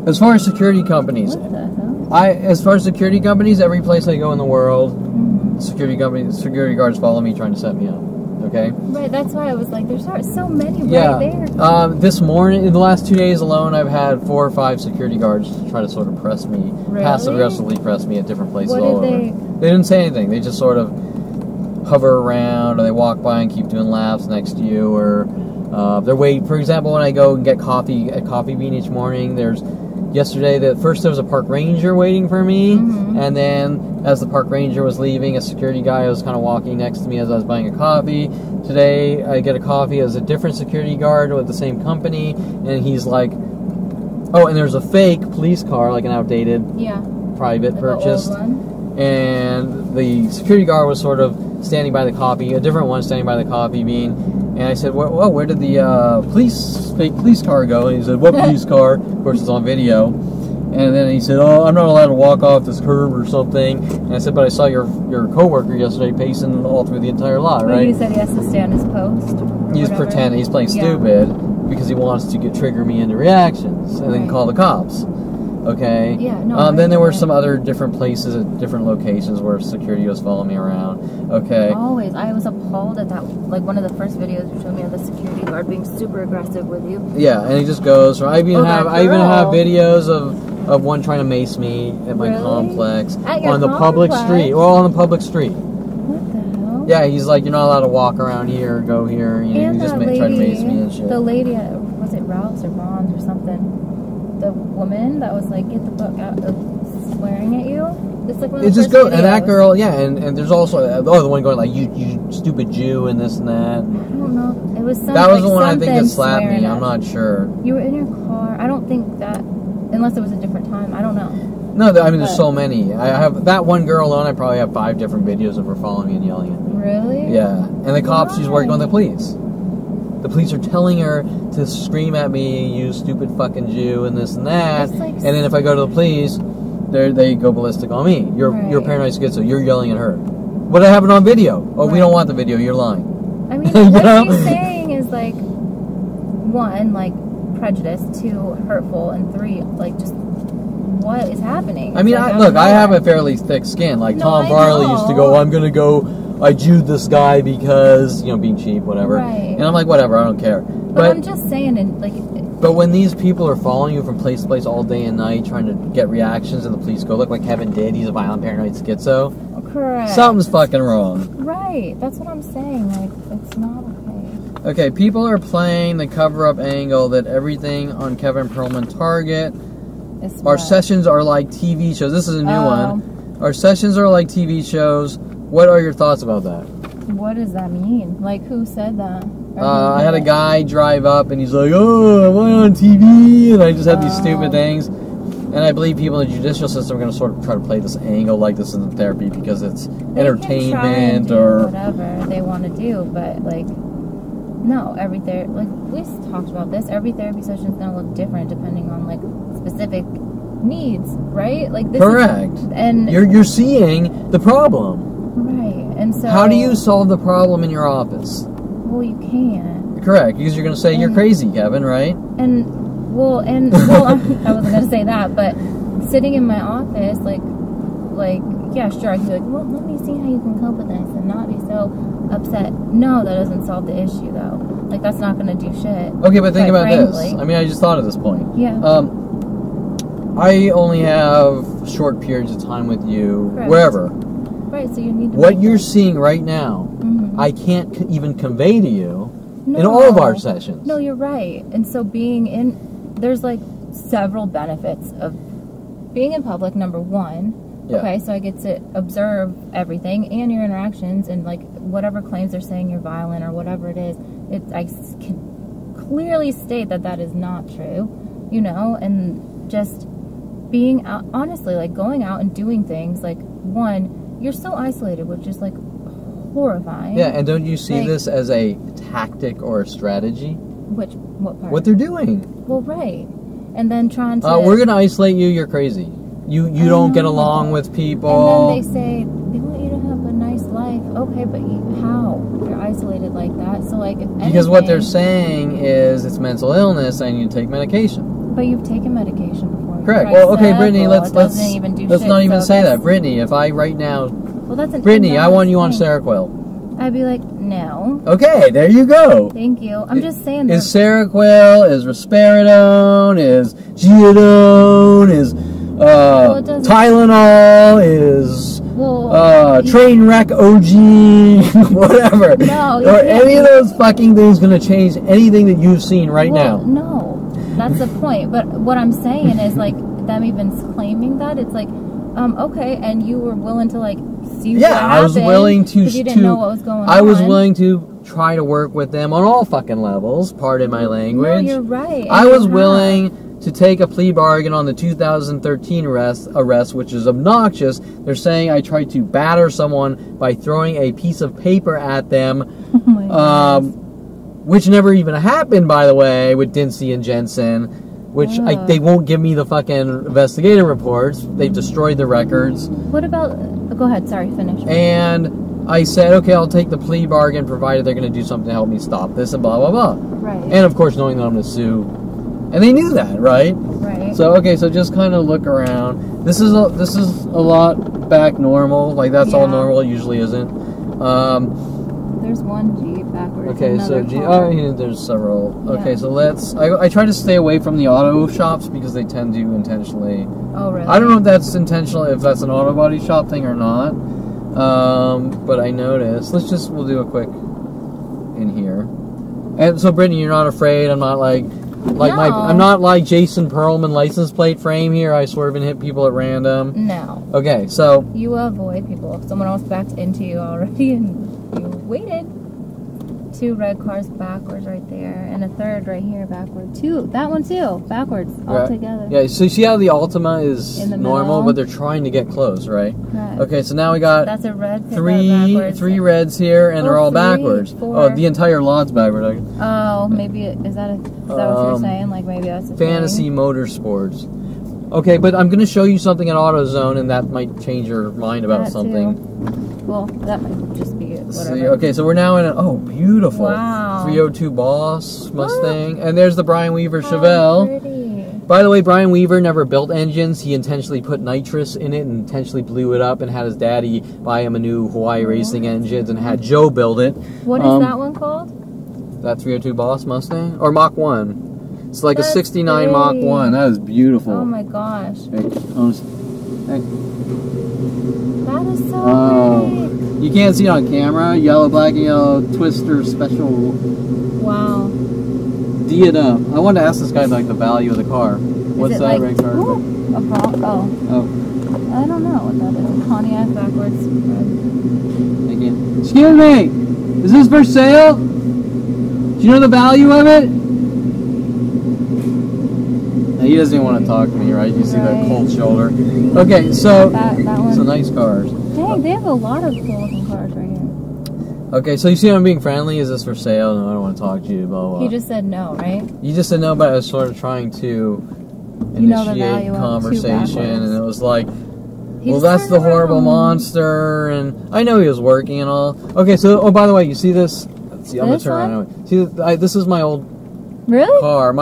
as far as security companies, What the hell? as far as security companies, every place I go in the world, Mm-hmm. security guards follow me trying to set me up. Okay. Right, that's why I was like, there's so many Yeah. right there. This morning, in the last 2 days alone, I've had 4 or 5 security guards try to sort of press me, Really? passive aggressively press me at different places What all did over. They didn't say anything. They just sort of hover around, or they walk by and keep doing laps next to you, or they're waiting. For example, when I go and get coffee at Coffee Bean each morning, yesterday, first there was a park ranger waiting for me, Mm-hmm. and then as the park ranger was leaving, a security guy was kind of walking next to me as I was buying a coffee. Today, I get a coffee as a different security guard with the same company, and he's like, oh, and there's a fake police car, like an outdated Yeah. private Like purchased, the old one. and the security guard was sort of standing by the coffee, a different one standing by the coffee bean, and I said, well, where did the fake police car go? And he said, what police car? Of course, it's on video. And then he said, oh, I'm not allowed to walk off this curb or something. And I said, but I saw your coworker yesterday pacing all through the entire lot, Well, right? he said he has to stay on his post. He's whatever. pretending, he's playing Yeah. stupid because he wants to trigger me into reactions and then Right. call the cops. Okay? Yeah, no, Then there I were get it. some other different places at different locations where security was following me around. Okay? Always. I was appalled at that. Like, one of the first videos you showed me of the security guard being super aggressive with you. Yeah, and he just goes. I even that have girl. videos of one trying to mace me at my Really? complex At your on the public complex? street. Well, on the public street. What the hell? Yeah, he's like, you're not allowed to walk around here, go here. You know, And he just that tried to mace lady, me and shit. the lady at, was it Ralph's or Bond's or something? The woman that was like, get the fuck out, swearing at you. It's like one of the It just first goes, and that videos. girl, yeah, and there's also the one going like, you stupid Jew and this and that. I don't know. It was something. That was the like one I think that something slapped me. swearing I'm at not sure. You were in your car. I don't think that, unless it was a different time. I don't know. No, I mean, there's But- so many. I have that one girl alone. I probably have 5 different videos of her following me and yelling at me. Really? Yeah, and the cops, she's working on the Why? police. The police are telling her to scream at me, you stupid fucking Jew, and this and that. It's like- And then if I go to the police, they go ballistic on me. You're Right. paranoid schizo. You're yelling at her. But I have it on video. Oh, we Right. don't want the video. You're lying. I mean, You what know? she's saying is like, 1, like prejudice, 2, hurtful, and 3, like just what is happening? I mean, It's like, look, I have know. a fairly thick skin. Like No, Tom I Farley used to go, know. I'm gonna go. I Jewed this guy because being cheap, whatever. Right. And I'm like, whatever, I don't care. But I'm just saying, and like, But when these people are following you from place to place all day and night, trying to get reactions, and the police go, look like Kevin did, he's a violent paranoid schizo. correct. Something's fucking wrong. Right. That's what I'm saying. Like, it's not okay. Okay, people are playing the cover-up angle that everything on Kevin Perlman Target. It's Our what? sessions are like TV shows. This is a new Oh. one. Our sessions are like TV shows. What are your thoughts about that? What does that mean? Like, who said that? Or who I did had a it? guy drive up and he's like, oh, am I on TV? And I just had these stupid Oh. things. And I believe people in the judicial system are going to sort of try to play this angle like this in therapy because it's They entertainment can try and do or... whatever they want to do, but like, no, like we talked about this. Every therapy session is gonna look different depending on like specific needs, right? Like this Correct. and You're seeing the problem. right, and so How do you solve the problem in your office? Well, you can't, Correct, because you're going to say you're crazy, Kevin, right? and well, I wasn't gonna say that, but sitting in my office, like yeah, sure, I can be like, well, let me see how you can cope with this and not be so upset. No, that doesn't solve the issue though. Like that's not gonna do shit. Okay, but think quite about frankly. this. I mean, I just thought of this point. Yeah. I only have short periods of time with you, Correct. wherever. Right, so you need to What make you're that- seeing right now, Mhm. I can't even convey to you in No. all of our sessions. No, you're right. And so there's like several benefits of being in public. Number 1, Yeah. okay, so I get to observe everything and your interactions and like whatever claims they're saying you're violent or whatever it is. I can clearly state that is not true, and just being out, honestly, like going out and doing things. Like 1, you're so isolated, which is like horrifying. Yeah, and don't you see Like- this as a tactic or a strategy? What part? What they're doing. Well, right. And then trying to... We're going to isolate you, you're crazy. You don't get know. along with people. And then they say, they want you to have a nice life. Okay, but how? You're isolated like that. So, like, if because what they're saying is it's mental illness and you take medication. But you've taken medication before. Correct. Well, okay, Brittany, let's not even say that. Brittany, if I right now... Well, that's an Brittany, I want you on Seroquel. I'd be like, no. Okay, there you go. Thank you. I'm just saying that. Is Seroquel, is risperidone, is Geodone, is Tylenol, is Trainwreck OG, whatever. No, or any of those fucking things going to change anything that you've seen right now. No, that's the point. But what I'm saying is, like, them even claiming that, it's like, okay, and you were willing to, like, see what happened. I was willing to. You didn't know what was going on. I was willing to try to work with them on all fucking levels. Pardon my language. No, you're right. I was willing to take a plea bargain on the 2013 arrest, which is obnoxious. They're saying I tried to batter someone by throwing a piece of paper at them, which never even happened, by the way, with Dincy and Jensen, which they won't give me the fucking investigative reports. They've destroyed the records. What about... Go ahead, sorry, finish. And I said, okay, I'll take the plea bargain provided they're going to do something to help me stop this and blah, blah, blah. Right. And, of course, knowing that I'm going to sue. And they knew that, right? Right. So, okay, so just kind of look around. This is a lot back normal. Like, that's all normal. It usually isn't. There's one Jeep backwards. Okay, so there's several. Okay, so let's... I try to stay away from the auto shops because they tend to intentionally... Oh, really? I don't know if that's intentional, if that's an auto body shop thing or not. But I noticed. We'll do a quick in here. And so, Brittany, you're not afraid? I'm not like I'm not like Jason Perlman license plate frame here. I swerve and hit people at random. No. Okay, so... You avoid people. If someone else backed into you already and you waited. 2 red cars backwards right there, and a third right here backward. That one too, backwards, all together. Yeah, so you see how the Altima is normal, but they're trying to get close, right? Okay, so now we got that's a red three reds here, and they're all backwards. 4. Oh, the entire lot's backwards. Oh, maybe is that what you're saying? Like maybe that's a Fantasy Motorsports. Okay, but I'm going to show you something at AutoZone, and that might change your mind about something. Well, that might just be it. Whatever. See, okay, so we're now in beautiful. Wow. 302 Boss Mustang. And there's the Brian Weaver Chevelle. Pretty. By the way, Brian Weaver never built engines. He intentionally put nitrous in it and intentionally blew it up and had his daddy buy him a new Hawaii Racing engines and had Joe build it. What is that one called? That 302 Boss Mustang? Or Mach 1. It's like a 69 Mach 1. That is beautiful. Oh my gosh. Hey. That is so pretty. You can't see it on camera. Yellow, black, and yellow Twister Special. Wow. Diadem. I wanted to ask this guy like the value of the car. What's that red car? I don't know what that is. Pontiac backwards. Thank you. Excuse me. Is this for sale? Do you know the value of it? He doesn't even want to talk to me, right? You see that cold shoulder. Okay, so that one. So nice cars. Dang, they have a lot of cool looking cars right here. Okay, so you see I'm being friendly. Is this for sale? No, I don't want to talk to you. Blah, blah, blah. He just said no, right? You just said no, but I was sort of trying to initiate conversation, and it was like, well, that's the horrible monster, and I know he was working and all. Okay, so by the way, you see this? Let's see, I'm gonna turn around. See, this is my old car.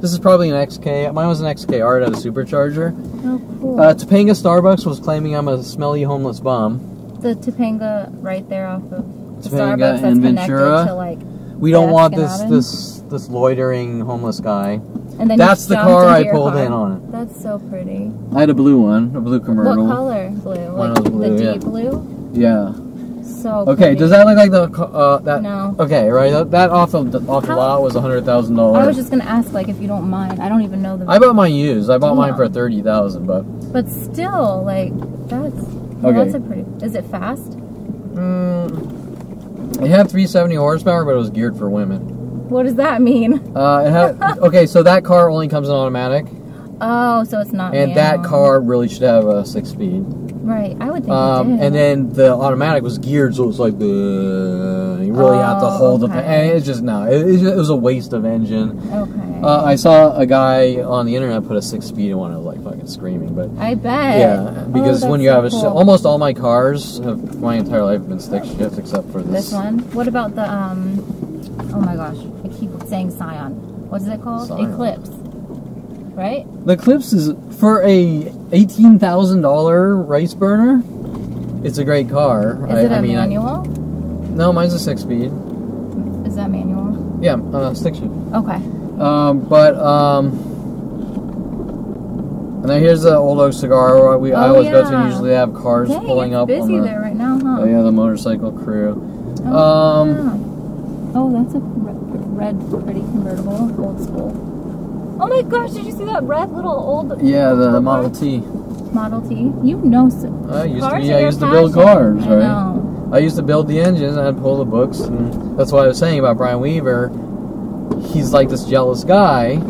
This is probably an XK. Mine was an XKR at a supercharger. Oh, cool. Topanga Starbucks was claiming I'm a smelly homeless bum. The Topanga right there off of Topanga Starbucks and Ventura. To, we don't want this loitering homeless guy. And then that's the car I pulled in on it. That's so pretty. I had a blue one, a blue convertible. What color? Blue. Mine was blue, the deep blue. Yeah. So okay, does that look like the that? No. Okay, right. That off the lot was $100,000. I was just gonna ask, like, if you don't mind. I don't even know the. I bought mine used. I bought mine for $30,000, but. But still, like, that's. Well, that's a pretty. Is it fast? It had 370 horsepower, but it was geared for women. What does that mean? It had. Okay, so that car only comes in automatic. Oh, so it's not. And that car really should have a 6-speed. Right, I would think it did. And then the automatic was geared, so it was like you really have to hold the. And it's just it was a waste of engine. Okay. I saw a guy on the internet put a 6-speed in one. I was like, fuck it. fucking screaming. But I bet. Yeah, because when you have cool. almost all my cars have my entire life have been stick shift except for This one. What about the oh my gosh, I keep saying Scion. What is it called? Scion. Eclipse. Right? The Eclipse is for a $18,000 rice burner. It's a great car. Is it a manual? No, mine's a 6-speed. Is that manual? Yeah, stick shift. Okay. And then here's the Old Oak Cigar where I always go to. Usually have cars pulling up. Busy there right now, huh? Oh yeah, the motorcycle crew. Oh, yeah. Oh, that's a red, pretty convertible, old school. Oh my gosh, did you see that red little old? Yeah, the Model T. Model T. You know, I used to build cars, right? I know. I used to build the engines. I'd pull the books, and that's what I was saying about Brian Weaver. He's like this jealous guy.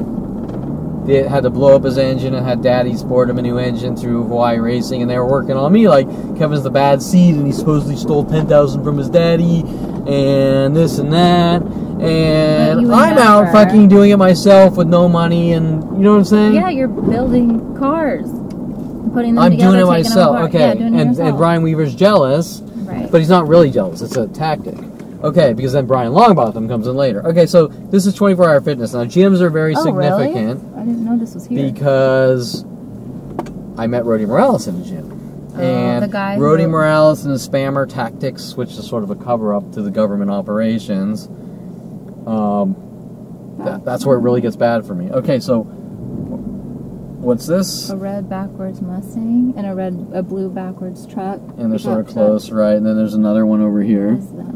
They had to blow up his engine and had Daddy sport him a new engine through Hawaii Racing, and they were working on me like Kevin's the bad seed, and he supposedly stole $10,000 from his daddy, and this and that. And I'm out fucking doing it myself with no money, and you know what I'm saying? Yeah, you're building cars, putting them together. I'm doing it myself, okay. Yeah, and Brian Weaver's jealous, right? But he's not really jealous. It's a tactic. Okay, because then Brian Longbotham comes in later. Okay, so this is 24-hour fitness. Now, gyms are very significant. Really? I didn't know this was here. Because I met Rody Morales in the gym. And the guy Rody Morales and his spammer tactics, which is sort of a cover-up to the government operations, that's where it really gets bad for me. Okay, so what's this? A red backwards Mustang and a blue backwards truck. And they're sort of close, right? And then there's another one over here. What is that?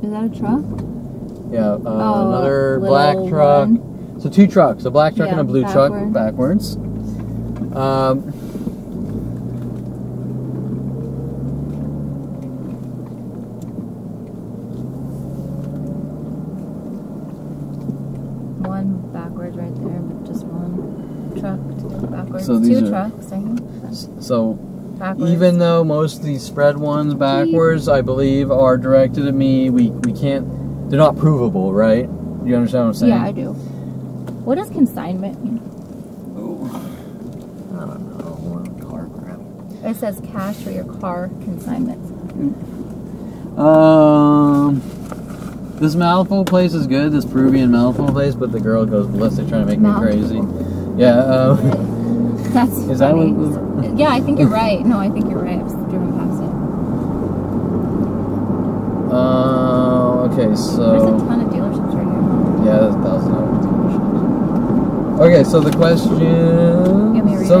Is that a truck? Yeah, another black truck. One. So 2 trucks, a black truck and a blue truck backwards. One backwards right there, but just one truck backwards. So these 2 are, trucks, I think. So backwards. Even though most of these spread ones backwards, I believe, are directed at me, we can't. They're not provable, right? You understand what I'm saying? Yeah, I do. What does consignment mean? Oh, I don't know. Car crap. It says cash for your car consignments. This mouthful place is good. This Peruvian mouthful place, but the girl goes ballistic trying to make me crazy. Yeah. That's is funny. That what? Yeah, I think you're right. No, I think you're right. I've driven past it. Okay, so there's a ton of dealerships right here. Yeah, there's $1,000 dealerships. Okay, so the question.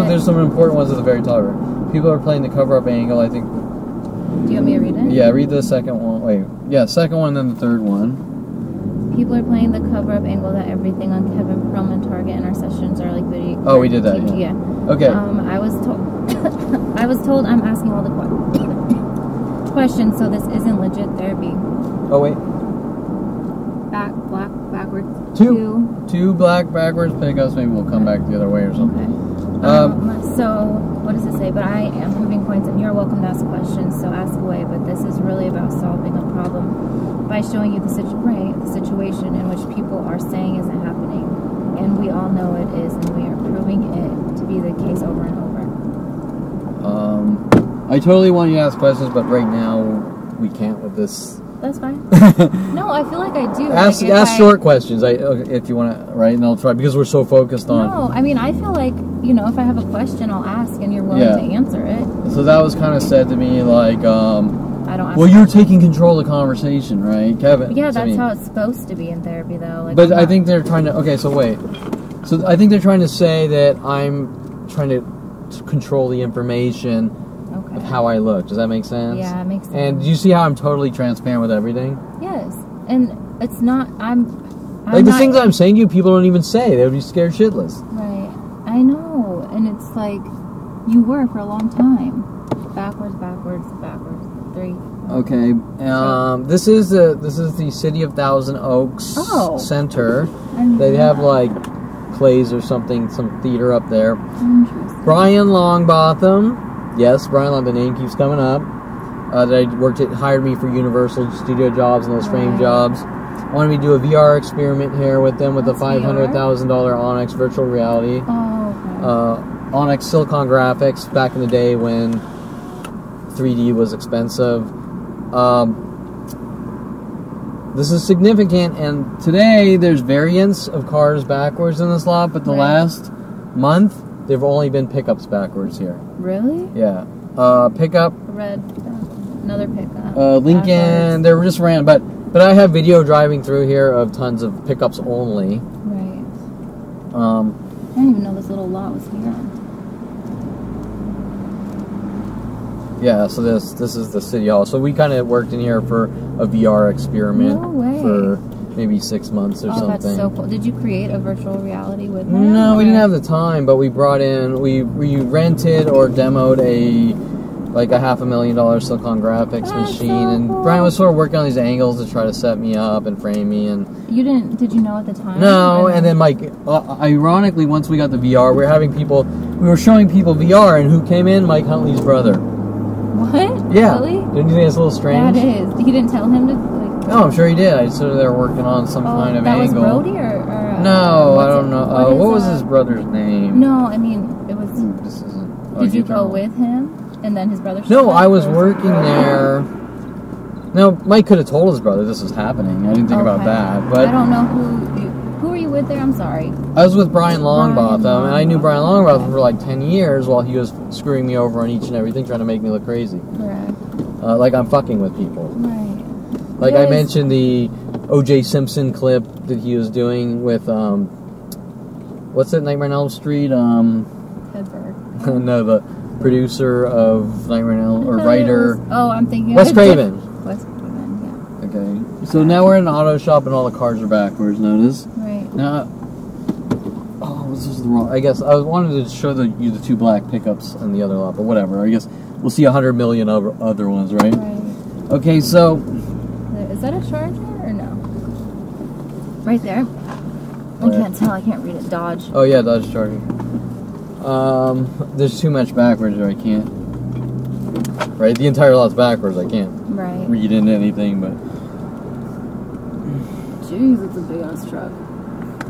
There's some important ones at the very top. People are playing the cover-up angle. I think. Do you want me to read it? Yeah, read the second one. Wait, yeah, second one, then the third one. People are playing the cover-up angle that everything on Kevin Perlman Target in our sessions are like video. Oh, we did that. Yeah. Okay. I was told. I was told I'm asking all the questions, so this isn't legit therapy. Oh wait. Black backwards. Two black backwards pickups. Maybe we'll come back the other way or something. Okay. So what does it say? But I am proving points, and you're welcome to ask questions. So ask away. But this is really about solving a problem by showing you the situation in which people are saying isn't happening, and we all know it is, and we are proving it to be the case over and over. I totally want you to ask questions, but right now we can't with this. That's fine. No, I feel like I do. Ask short questions. If you want to, right? And I'll try because we're so focused on. No, I mean I feel like if I have a question, I'll ask, and you're willing to answer it. So that was kind of said to me like, I don't. Well, you're taking control of the conversation, right, Kevin? Yeah, that's how it's supposed to be in therapy, though. Like, but I think they're trying to. Okay, so wait. So I think they're trying to say that I'm trying to control the information. Of how I look. Does that make sense? Yeah, it makes sense. And do you see how I'm totally transparent with everything? Yes. And it's not, I'm like the things I'm saying to you, people don't even say. They would be scared shitless. Right. I know. And it's like, you were for a long time. Backwards, 3. Okay. This is the City of Thousand Oaks Center. They have like plays or something, some theater up there. Interesting. Brian Longbotham. Yes, Brian Long, the name keeps coming up. That hired me for Universal Studio jobs and those frame jobs. Wanted me to do a VR experiment here with them with the $500,000 Onyx virtual reality. Oh, okay. Onyx silicon graphics back in the day when 3D was expensive. This is significant, and today there's variants of cars backwards in this lot, but the last month they've only been pickups backwards here. Really? Yeah. Pickup. Red. Another pickup. Lincoln. They were just random, but I have video driving through here of tons of pickups only. Right. I didn't even know this little lot was here. Yeah, so this is the city hall. So we kind of worked in here for a VR experiment for maybe 6 months or something. That's so cool. Did you create a virtual reality with them? No, we didn't have the time, but we brought in, we rented or demoed like a $500,000 silicon graphics machine, and Brian was sort of working on these angles to try to set me up and frame me. And did you know at the time? No, and then Mike, ironically, once we got the VR, we were showing people VR, and who came in? Mike Huntley's brother. What? Yeah. Really? Didn't you think it's a little strange? That is. He didn't tell him to, like... No, I'm sure he did. I just sort they were working on some kind of angle. That was Brody or no, I don't know. What was his brother's name? No, I mean, it was... This isn't... Did you go with him? And then his brother... No, I was working there. No, Mike could have told his brother this was happening. I didn't think about that. But I don't know who were you with there? I'm sorry. I was with Brian Longbotham, and I knew Brian Longbotham for like 10 years while he was screwing me over on each and everything, trying to make me look crazy. Correct. Like I'm fucking with people. Right. Like I mentioned the O.J. Simpson clip that he was doing with, what's that, Nightmare on Elm Street? Hedberg. No, the producer of Nightmare on Elm, or writer. Oh, I'm thinking... Wes Craven. Wes Craven, yeah. Okay. So now we're in an auto shop and all the cars are backwards, notice? Right. Now, this is the wrong... I guess I wanted to show you the two black pickups on the other lot, but whatever. I guess we'll see 100 million other ones, right? Right. Okay, so... Is that a Charger or no? Right there. I can't tell. I can't read it. Dodge. Oh, yeah, Dodge Charger. There's too much backwards or I can't. Right? The entire lot's backwards. I can't read into anything, but... Jeez, it's a big-ass truck.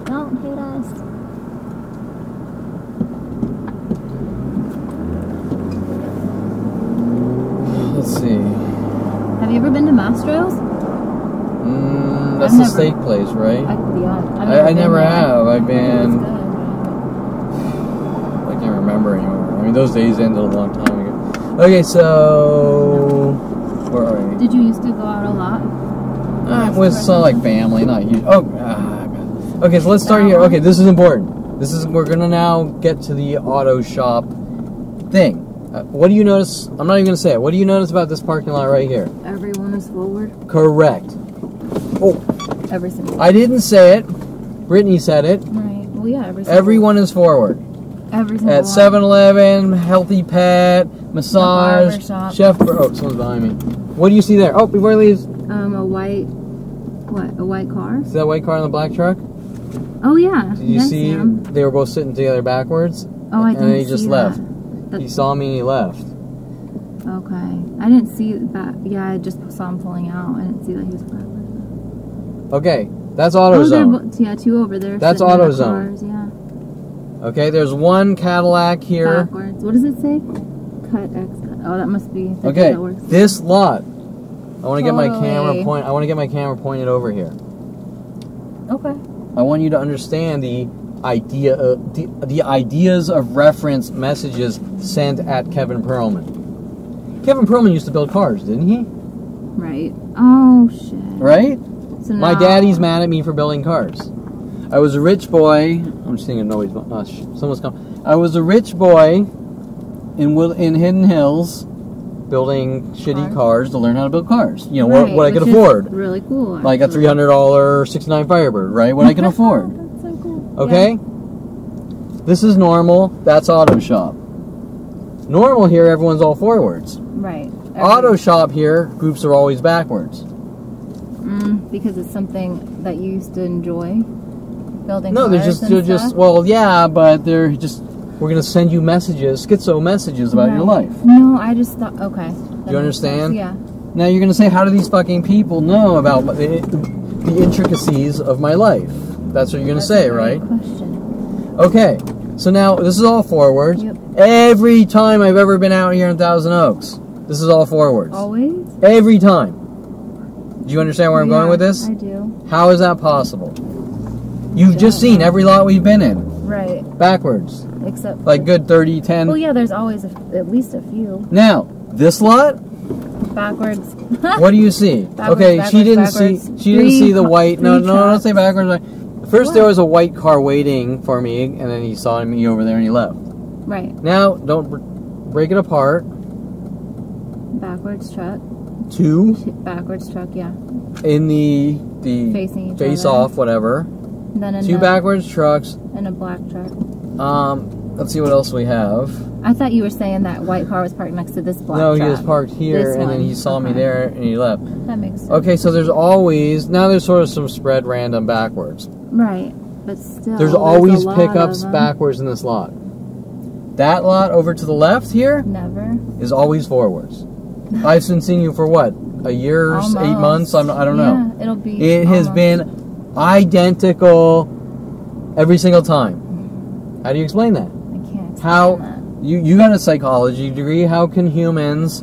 Don't hit us. Let's see. Have you ever been to Mastro's? That's the steak place, right? I never have. I've been... I can't remember anymore. I mean, those days ended a long time ago. Okay, so... Where are we? Did you used to go out a lot? With some, like, family, not huge. Okay, so let's start here. Okay, this is important. We're gonna now get to the auto shop thing. What do you notice? I'm not even gonna say it. What do you notice about this parking lot right here? Everyone is forward. Correct. Oh. Every single. I didn't say it. Brittany said it. Right. Well, yeah. Everyone is forward. Every single at 7-Eleven, Healthy Pet, Massage, Chef. Oh, someone's behind me. What do you see there? Oh, before he leaves. A white. What? A white car? See that white car in the black truck? Oh yeah. Did you see? They were both sitting together backwards. Oh, I didn't see that. And he just left. He saw me and he left. Okay. I didn't see that. Yeah, I just saw him pulling out. I didn't see that he was backwards. Okay, that's AutoZone. Yeah, two over there. That's AutoZone. Cars, yeah. Okay, there's one Cadillac here. Backwards. What does it say? Cut X. Oh, that must be. Okay, this lot. I want to get my camera point. I want to get my camera pointed over here. Okay. I want you to understand the ideas of reference messages sent at Kevin Perlman. Kevin Perlman used to build cars, didn't he? Right. Oh shit. Right? So my daddy's mad at me for building cars. I was a rich boy. I'm just thinking noise. Someone's coming. I was a rich boy in Hidden Hills, building shitty cars to learn how to build cars. You know what I could afford. Really cool. Like a $300 '69 Firebird, right? What I can afford. That's so cool. Okay. Yeah. This is normal. That's auto shop. Normal here, everyone's all forwards. Right. Auto shop here, groups are always backwards. Because it's something that you used to enjoy, building. No, they're just well, yeah, but they're just. We're gonna send you messages, schizo messages about your life. No, I just thought. Okay. Do you understand? Yeah. Now you're gonna say, how do these fucking people know about the intricacies of my life? That's what you're gonna say, right? Question. Okay. So now, this is all forwards. Yep. Every time I've ever been out here in Thousand Oaks, this is all forwards. Always? Every time. Do you understand where I'm going with this? I do. How is that possible? You've just seen every lot we've been in. Right. Backwards. Except... Like good 30, 10. Well, yeah, there's always at least a few. Now, this lot? Backwards. What do you see? Backwards, okay, backwards, she didn't backwards. see. She didn't see the white. No, Three don't say backwards. First, What? there was a white car waiting for me, and then he saw me over there and he left. Right. Now, don't break it apart. Backwards truck. 2 Backwards truck, yeah. in the Facing each face other. off, whatever. Then 2 backwards trucks. And a black truck. Let's see what else we have. I thought you were saying that white car was parked next to this black No, truck. he was parked here, This and then one. he saw me Okay. there, and he left. That makes sense. Okay, so there's always, now there's sort of some spread random backwards. Right, but still. There's always a lot pickups of 'em. backwards in this lot. That lot over to the left here Never. is always forwards. I've been seeing you for what? A year, 8 Almost. months? I don't know. Yeah, it'll be. It has almost. been identical every single time. How do you explain that? I can't explain How that. you got a psychology degree? How can humans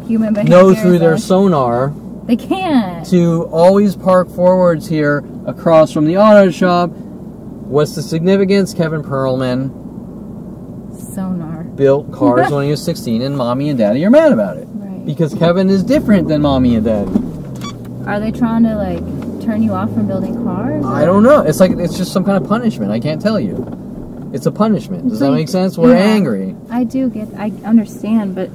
Human behavior know through their is sonar They can't. to always park forwards here across from the auto shop? What's the significance? Kevin Perlman Sonar. built cars when he was 16, and mommy and daddy are mad about it. Right. Because Kevin is different than mommy and daddy. Are they trying to like turn you off from building cars? I don't know. It's like it's just some kind of punishment. I can't tell you. It's a punishment. Does It's that like- make sense? We're yeah. angry. I understand, but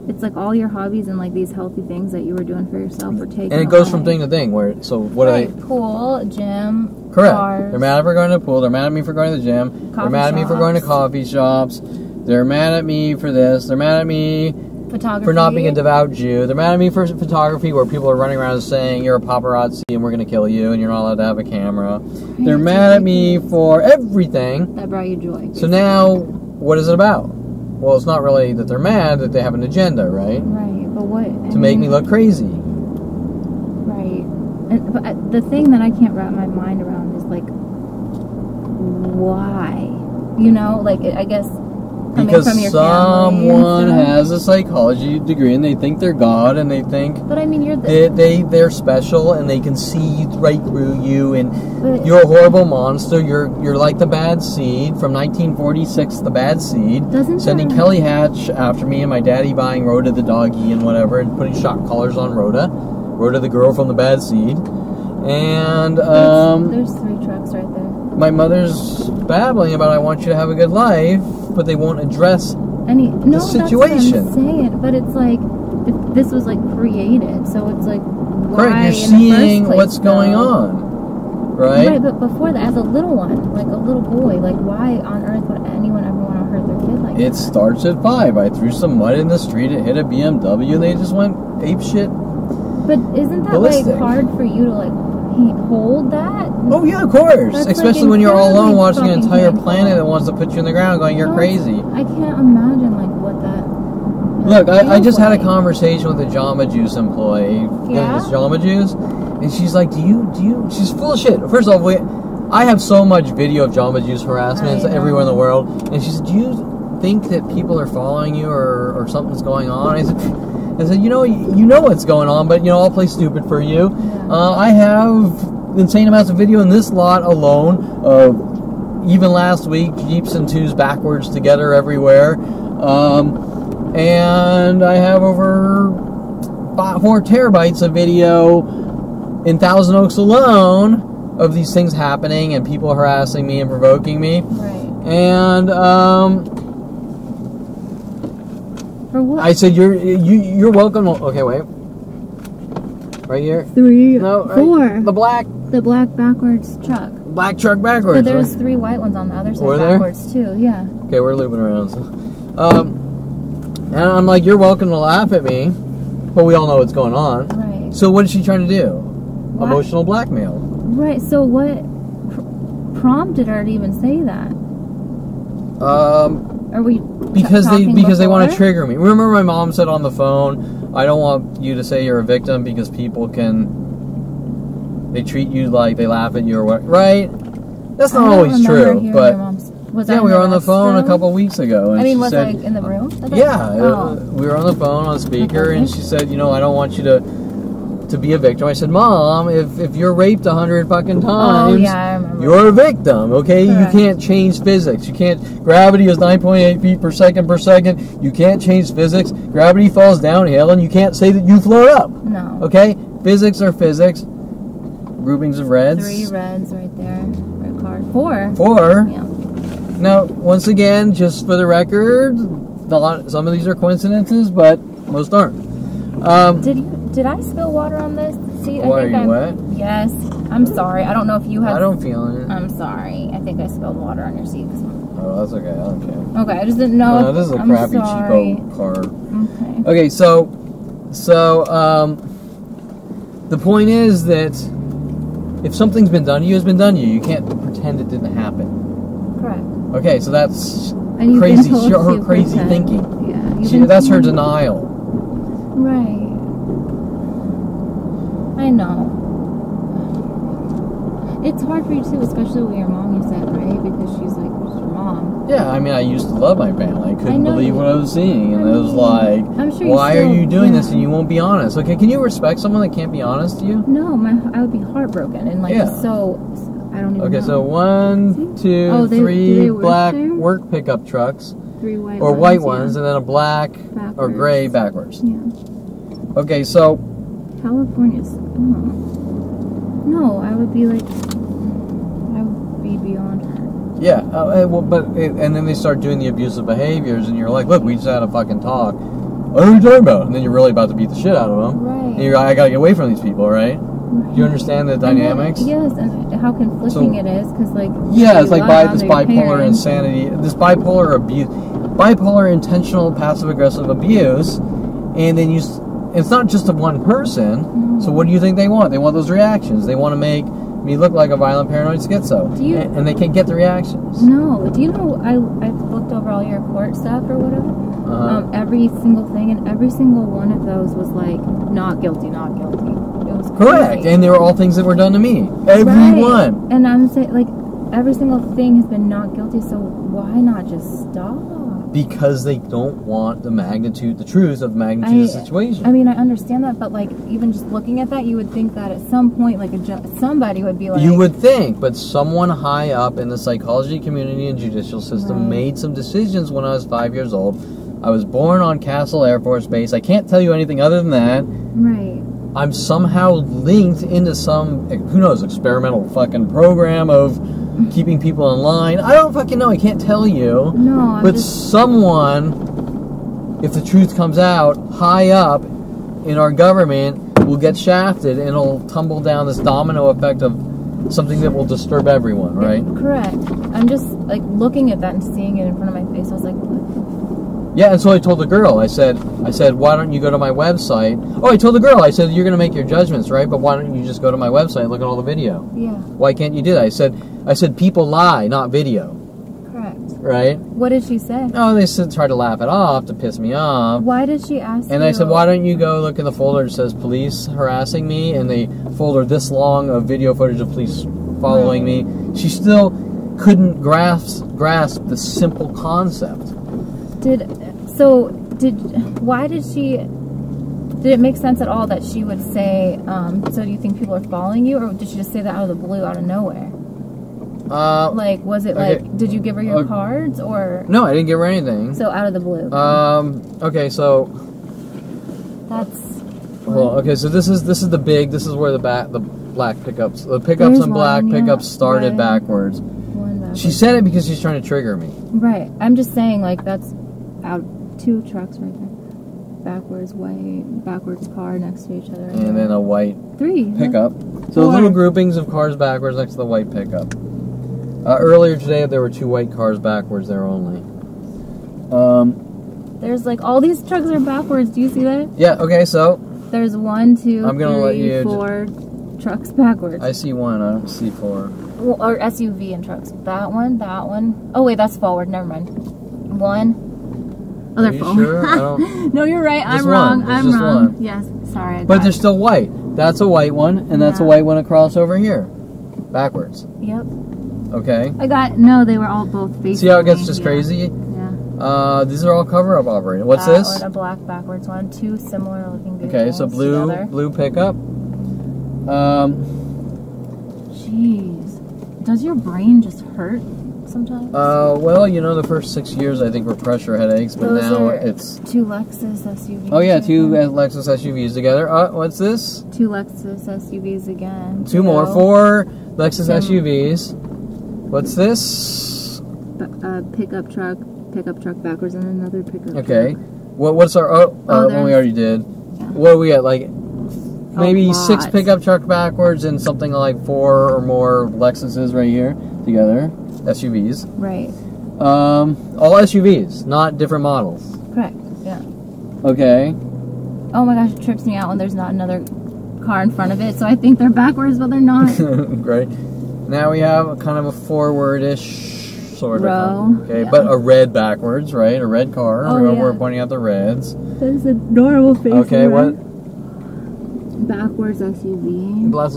it's like all your hobbies and like these healthy things that you were doing for yourself were taken And it goes from away. thing to thing. Where so what Right, are they? pool, gym, Correct. cars. They're mad at me for going to the pool. They're mad at me for going to the gym. They're Coffee mad at me for going to shops. coffee shops. They're mad at me for this. They're mad at me Photography. for not being a devout Jew. They're mad at me for photography, where people are running around saying you're a paparazzi and we're going to kill you and you're not allowed to have a camera. They're Right, mad at me for everything. that brought you joy. So now, what is it about? Well, it's not really that they're mad, that they have an agenda, right? Right, but what? To make me look crazy. Right. And, but the thing that I can't wrap my mind around is like, why? You know, like I guess coming Because from your family and someone stuff. has a psychology degree and they think they're God and they think But I mean, you're the. they're special and they can see right through you and But- you're a horrible monster. You're like the bad seed from 1946, the bad seed. Doesn't sending that- Kelly Hatch after me and my daddy buying Rhoda the doggy and whatever and putting shock collars on Rhoda. Rhoda the girl from the bad seed. And There's 3 trucks right there. my mother's babbling about I want you to have a good life, but they won't address No, situation. That's what I'm saying, but it's like if this was like created, so it's like why Correct, you're in seeing the first place, what's going though? on, right? Right, but before that, as a little one, like a little boy, like why on earth would anyone ever want to hurt their kid like It starts at 5. I threw some mud in the street, it hit a BMW, and they just went ape shit. that? But isn't that ballistic. like hard for you to like hold that? Oh yeah, of course. That's, Especially like, when you're all alone incredibly watching an fucking entire painful. planet that wants to put you in the ground going, you're No, crazy. I can't imagine like what that. Look, I feels just had a like. conversation with a Jamba Juice employee. Yeah? This Jamba Juice. And she's like, do you, she's full of shit. First of all, I have so much video of Jamba Juice harassment I know. everywhere in the world. And she said, do you think that people are following you or something's going on? I said, you know what's going on, but I'll play stupid for you. Yeah. I have insane amounts of video in this lot alone of even last week, Jeeps and 2s backwards together everywhere. And I have over 4 terabytes of video in Thousand Oaks alone of these things happening and people harassing me and provoking me. Right. And For what? I said, you're welcome. Okay, wait. Right here. 3, No, right, 4. the black backwards truck. black truck backwards. But there's right? 3 white ones on the other side Were there? backwards too. Yeah. Okay, we're looping around. So. And I'm like, you're welcome to laugh at me, but we all know what's going on. Right. So what is she trying to do? What? Emotional blackmail. Right. So what prompted her to even say that? Um, Are we because talking they want to before? trigger me. Remember my mom said on the phone, I don't want you to say you're a victim because people they treat you like they laugh at you or what, right? That's not I don't always remember true, hearing but your mom's Was Yeah, that we in were on the phone a restroom? couple weeks ago. And I mean, she was said, like in the room? Yeah, Oh. we were on the phone on speaker, Okay. and she said, you know, I don't want you to be a victim. I said, Mom, if you're raped 100 fucking times, Oh, yeah, I remember. you're a victim, okay? Correct. You can't change physics. You can't, gravity is 9.8 feet per second. You can't change physics. Gravity falls downhill, and you can't say that you float up. No. Okay? Physics are physics. Groupings of reds. 3 reds right there. Red card. 4. 4. Yeah. Now, once again, just for the record, some of these are coincidences, but most aren't. Did I spill water on this seat? Why, are you wet? Yes. I'm sorry. I don't know if you had. I don't feel it. I'm sorry. I think I spilled water on your seat. Oh, that's okay. I don't care. Okay, I just didn't know. No, this is a I'm crappy, sorry. cheapo car. Okay. Okay, so, the point is that if something's been done to you, it's been done to you. You can't pretend it didn't happen. Correct. Okay, so that's And you've crazy. been told Her to crazy pretend. thinking. Yeah. That's her denial. Right. I know. It's hard for you too, especially with your mom, you said, right? Because she's like, who's your mom? Yeah, I mean, I used to love my family. I couldn't know believe you what I was seeing. And it was like, I'm sure why are you doing this yeah. and you won't be honest? Okay, can you respect someone that can't be honest to you? No, I would be heartbroken and like so. I don't even. Okay, know. so 1, 2, 3 work black there? work pickup trucks. 3 white Or ones, white yeah. ones, and then a black or Backwards. gray backwards. Yeah. Okay, so California's. No, I would be like. I would be beyond her. yeah, and then they start doing the abusive behaviors, and you're like, look, we just had a fucking talk. What are you talking about? And then you're really about to beat the shit out of them. Right. And you're like, I gotta get away from these people, right? Do you understand the dynamics? Yes, and how conflicting it is, because like. Yeah, it's like this your bipolar parents. insanity, this bipolar abuse, bipolar intentional passive aggressive abuse, and then it's not just of one person. Mm-hmm. So what do you think they want? They want those reactions. They want to make me look like a violent paranoid schizo, and they can't get the reactions. No, do you know I've looked over all your court stuff or whatever. Every single thing, and every single one of those was like not guilty, not guilty. It was crazy. Correct, and they were all things that were done to me. Every one. And I'm saying, like, every single thing has been not guilty, so why not just stop? Because they don't want the truth of the magnitude of the situation. I mean, I understand that, but, like, even just looking at that, you would think that at some point, like, somebody would be like... You would think, but someone high up in the psychology community and judicial system made some decisions when I was 5 years old. I was born on Castle Air Force Base. I can't tell you anything other than that. Right. I'm somehow linked into some, who knows, experimental fucking program of keeping people in line. I don't fucking know. I can't tell you. No, but someone, if the truth comes out, high up in our government will get shafted, and it'll tumble down this domino effect of something that will disturb everyone, right? Correct. I'm just, like, looking at that and seeing it in front of my face. I was like, what? Yeah, and so I told the girl, I said, why don't you go to my website? Oh, I told the girl, I said, you're going to make your judgments, right? But why don't you just go to my website and look at all the video? Yeah. Why can't you do that? I said, people lie, not video. Correct. Right? What did she say? Oh, they try to laugh it off to piss me off. Why did she ask And I said, why don't you go look in the folder that says police harassing me, and the folder this long of video footage of police following me. She still couldn't grasp the simple concept. Did it make sense at all that she would say, so do you think people are following you, or did she just say that out of the blue, out of nowhere? Like, was it okay. Like, did you give her your cards, or? No, I didn't give her anything. So out of the blue. Okay, so. That's. Well, okay, so this is where the black pickups, the pickups and black pickups started backwards. She said it because she's trying to trigger me. Right. I'm just saying, like, that's out 2 trucks right there. Backwards car next to each other. And then a white 3 pickup. So little groupings of cars backwards next to the white pickup. Earlier today, there were 2 white cars backwards there only. There's like all these trucks are backwards. Do you see that? Yeah. Okay. So there's 1, 2, I'm gonna 3, 4 trucks backwards. I see 1. I don't see 4. Well, or SUV and trucks. That one. Oh wait, that's forward. Never mind. 1. Oh, they're forward. Sure? I don't... No, you're right. I'm wrong. I'm wrong. Yes. Sorry. But they're still white. That's a white one, and that's a white one across over here, backwards. Yep. Okay. No, they were all both facing. See how it gets just crazy? Yeah. These are all cover-up operating. What's this? One, a black backwards one. Two similar looking vehicles. Okay, so blue pickup. Jeez. Does your brain just hurt sometimes? Well, you know, the first 6 years I think were pressure headaches, but Those now are it's... two Lexus SUVs. Oh yeah, two Lexus SUVs together. What's this? Two Lexus SUVs again. Two more. 4 Lexus SUVs. What's this? Pickup truck backwards, and another pickup Okay. truck. What's our... one we already did. Yeah. What do we get? Like... Maybe 6 pickup truck backwards and something like 4 or more Lexuses right here together. SUVs. Right. All SUVs, not different models. Correct. Yeah. Okay. Oh my gosh, it trips me out when there's not another car in front of it, so I think they're backwards, but they're not. Great. Now we have a kind of a forward-ish sort row. of. Okay, yeah. but a red backwards, right? A red car. Oh, We're pointing out the reds. There's a adorable face. Okay, what? Backwards SUV. Black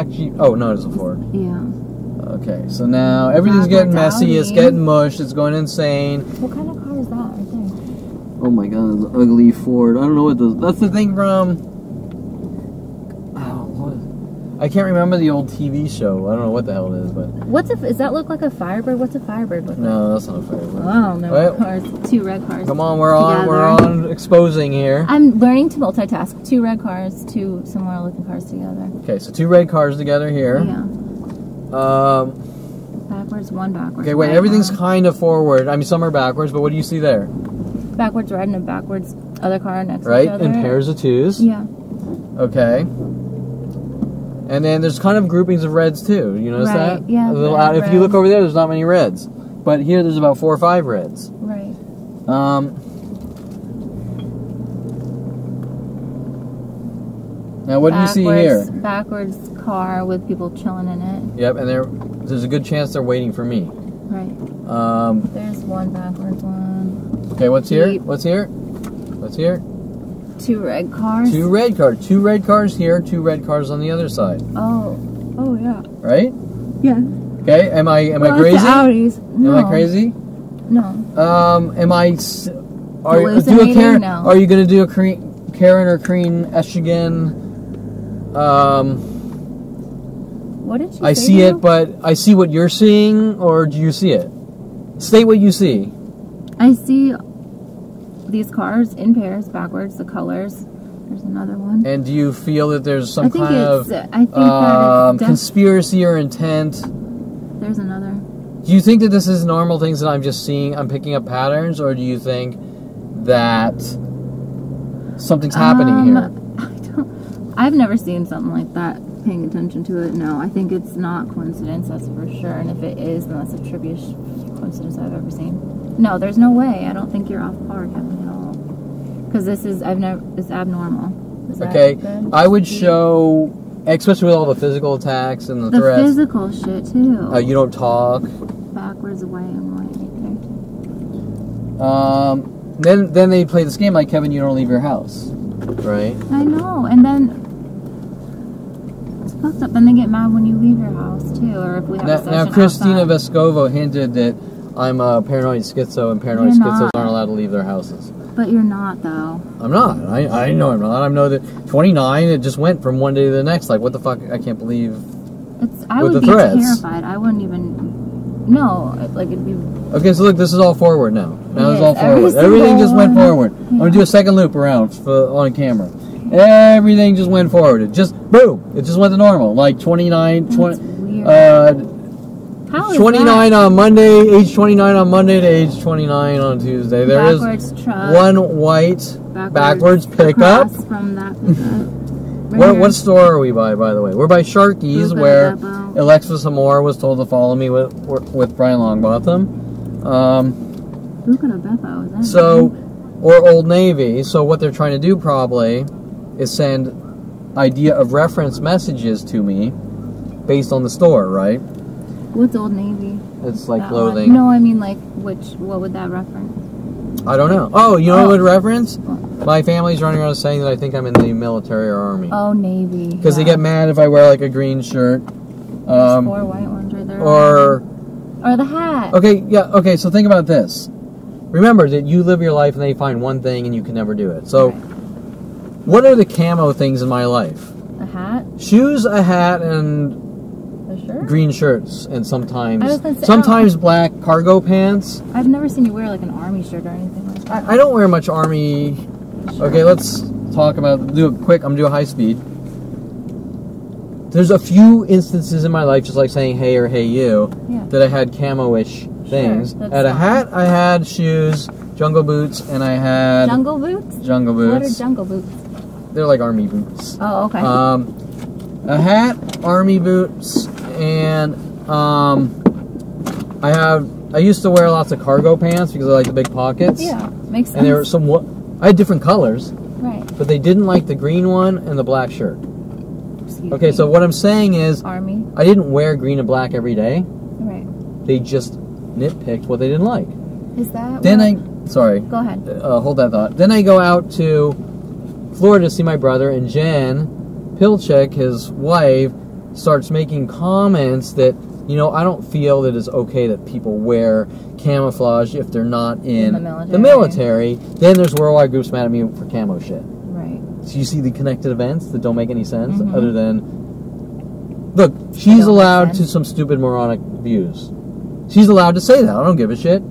Jeep. Oh no, it's a Ford. Yeah. Okay, so now everything's getting messy. It's getting mushed. It's going insane. What kind of car is that right there? Oh my god, it's an ugly Ford. I don't know what this. That's the thing from. I can't remember the old TV show. I don't know what the hell it is, but. Does that look like a Firebird? What's a Firebird look like? No, that's not a Firebird. Oh no, cars. 2 red cars. Come on, we're on exposing here. I'm learning to multitask. 2 red cars, 2 similar looking cars together. Okay, so 2 red cars together here. Yeah. Backwards, 1 backwards. Okay, wait, everything's kind of forward. I mean, some are backwards, but what do you see there? Backwards red and a backwards other car next to each Right, other. in pairs of 2s. Yeah. Okay. And then there's kind of groupings of reds too. You notice that? Yeah. If you look over there, there's not many reds. But here there's about 4 or 5 reds. Right. Now what do you see here? Backwards car with people chilling in it. Yep, and there's a good chance they're waiting for me. Right. There's 1 backwards one. Okay, what's here? Jeep. What's here? What's here? 2 red cars. 2 red cars. 2 red cars here, 2 red cars on the other side. Oh yeah. Right? Yeah. Okay, am I crazy? It's the Audis. No. Am I crazy? No. Am I No. Are you going to do a Karen or Crean Eschigan? What did you say? I see it, but I see what you're seeing, or do you see it? State what you see. I see these cars in pairs, backwards, the colors. There's another one. And do you feel that there's some kind of conspiracy or intent? There's another. Do you think that this is normal things that I'm just seeing, I'm picking up patterns, or do you think that something's happening here? I've never seen something like that, paying attention to it. No, I think it's not coincidence, that's for sure. And if it is, then that's the trippiest coincidence I've ever seen. No, there's no way. I don't think you're off par, Kevin, at all. Because it's abnormal. Is okay, that good? I would show, especially with all the physical attacks and the threats. The physical shit, too. You don't talk. Backwards away and right there. Then they play this game like, Kevin, you don't leave your house. Right? I know, and then it's fucked up. Then they get mad when you leave your house too, or if we have a session now Christina outside. Vescovo hinted that I'm a paranoid schizo, and paranoid schizos aren't allowed to leave their houses. But you're not, though. I'm not. I know I'm not. I know that 29. It just went from one day to the next. Like, what the fuck? I can't believe. I would be terrified. I wouldn't even. No, like it'd be. Okay, so look, this is all forward now. Now it's all forward. Everything just went forward. Yeah. I'm gonna do a second loop around on camera. Everything just went forward. It just boom. It just went to normal. Like 29, 20. How is 29 that? on Monday, age 29 on Monday to age 29 on Tuesday. There is truck, one white backwards pickup. From that pickup. What store are we by the way? We're by Sharky's, where Alexis Amore was told to follow me with Brian Longbotham. Or Old Navy. So what they're trying to do probably is send idea of reference messages to me based on the store, right? What's Old Navy? It's like clothing. No, I mean like what would that reference? I don't know. Oh, you know what would reference? My family's running around saying that I think I'm in the military or army. Oh, Navy. Because they get mad if I wear like a green shirt. There's 4 white ones or the hat. Okay, yeah, okay, so think about this. Remember that you live your life and then you find one thing and you can never do it. So, what are the camo things in my life? A hat? Shoes, a hat, and a shirt? Green shirts, and sometimes black cargo pants. I've never seen you wear like an army shirt or anything like that. I don't wear much army. Okay, let's talk about, do it quick, I'm gonna do a high speed. There's a few instances in my life, just like saying hey or hey you, that I had camo-ish things. I had a hat, I had shoes, jungle boots, and I had... Jungle boots? Jungle boots. What are jungle boots? They're like army boots. Oh, okay. A hat, army boots, and I used to wear lots of cargo pants because I like the big pockets. Yeah, makes sense. And there were I had different colors. Right. But they didn't like the green one and the black shirt. Okay, so what I'm saying is, Army. I didn't wear green and black every day. Right. They just nitpicked what they didn't like. Is that? Then sorry. Go ahead. Hold that thought. Then I go out to Florida to see my brother, and Jen Pilchick, his wife, starts making comments that, you know, I don't feel that it's okay that people wear camouflage if they're not in the military. Then there's worldwide groups mad at me for camo shit. Right. So you see the connected events that don't make any sense other than... Look, she's allowed to some stupid moronic views. She's allowed to say that. I don't give a shit.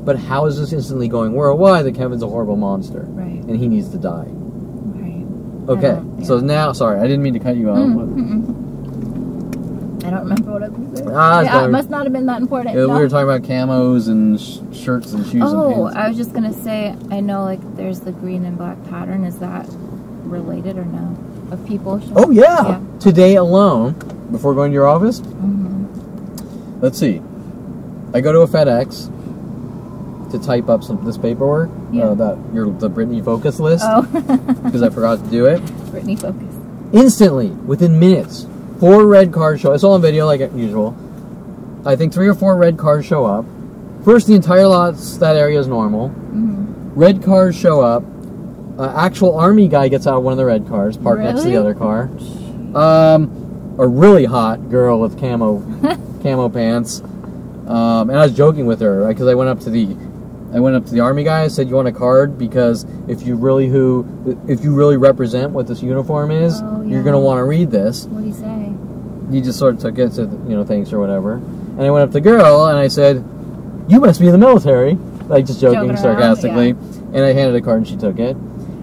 But how is this instantly going worldwide that Kevin's a horrible monster? Right. And he needs to die. Right. Okay. So now... Sorry, I didn't mean to cut you off. I don't remember what I was saying. It must not have been that important. We were talking about camos and shirts and shoes and pants. I was just going to say, I know like there's the green and black pattern. Is that related or no? Of people? Oh, yeah. Today alone, before going to your office, let's see. I go to a FedEx to type up this paperwork, the Brittany Focus list, because I forgot to do it. Brittany Focus. Instantly, within minutes, 4 red cars show up. It's all on video like usual. I think 3 or 4 red cars show up. First, the entire that area is normal. Red cars show up. Actual army guy gets out of one of the red cars, parked next to the other car. A really hot girl with camo pants. And I was joking with her, right? Because I went up to the army guy. I said, "You want a card? Because if you really represent what this uniform is, you're gonna want to read this." What did he say? He just sort of took it, said, you know, thanks or whatever. And I went up to the girl and I said, "You must be in the military," like just joking sarcastically. And I handed a card and she took it.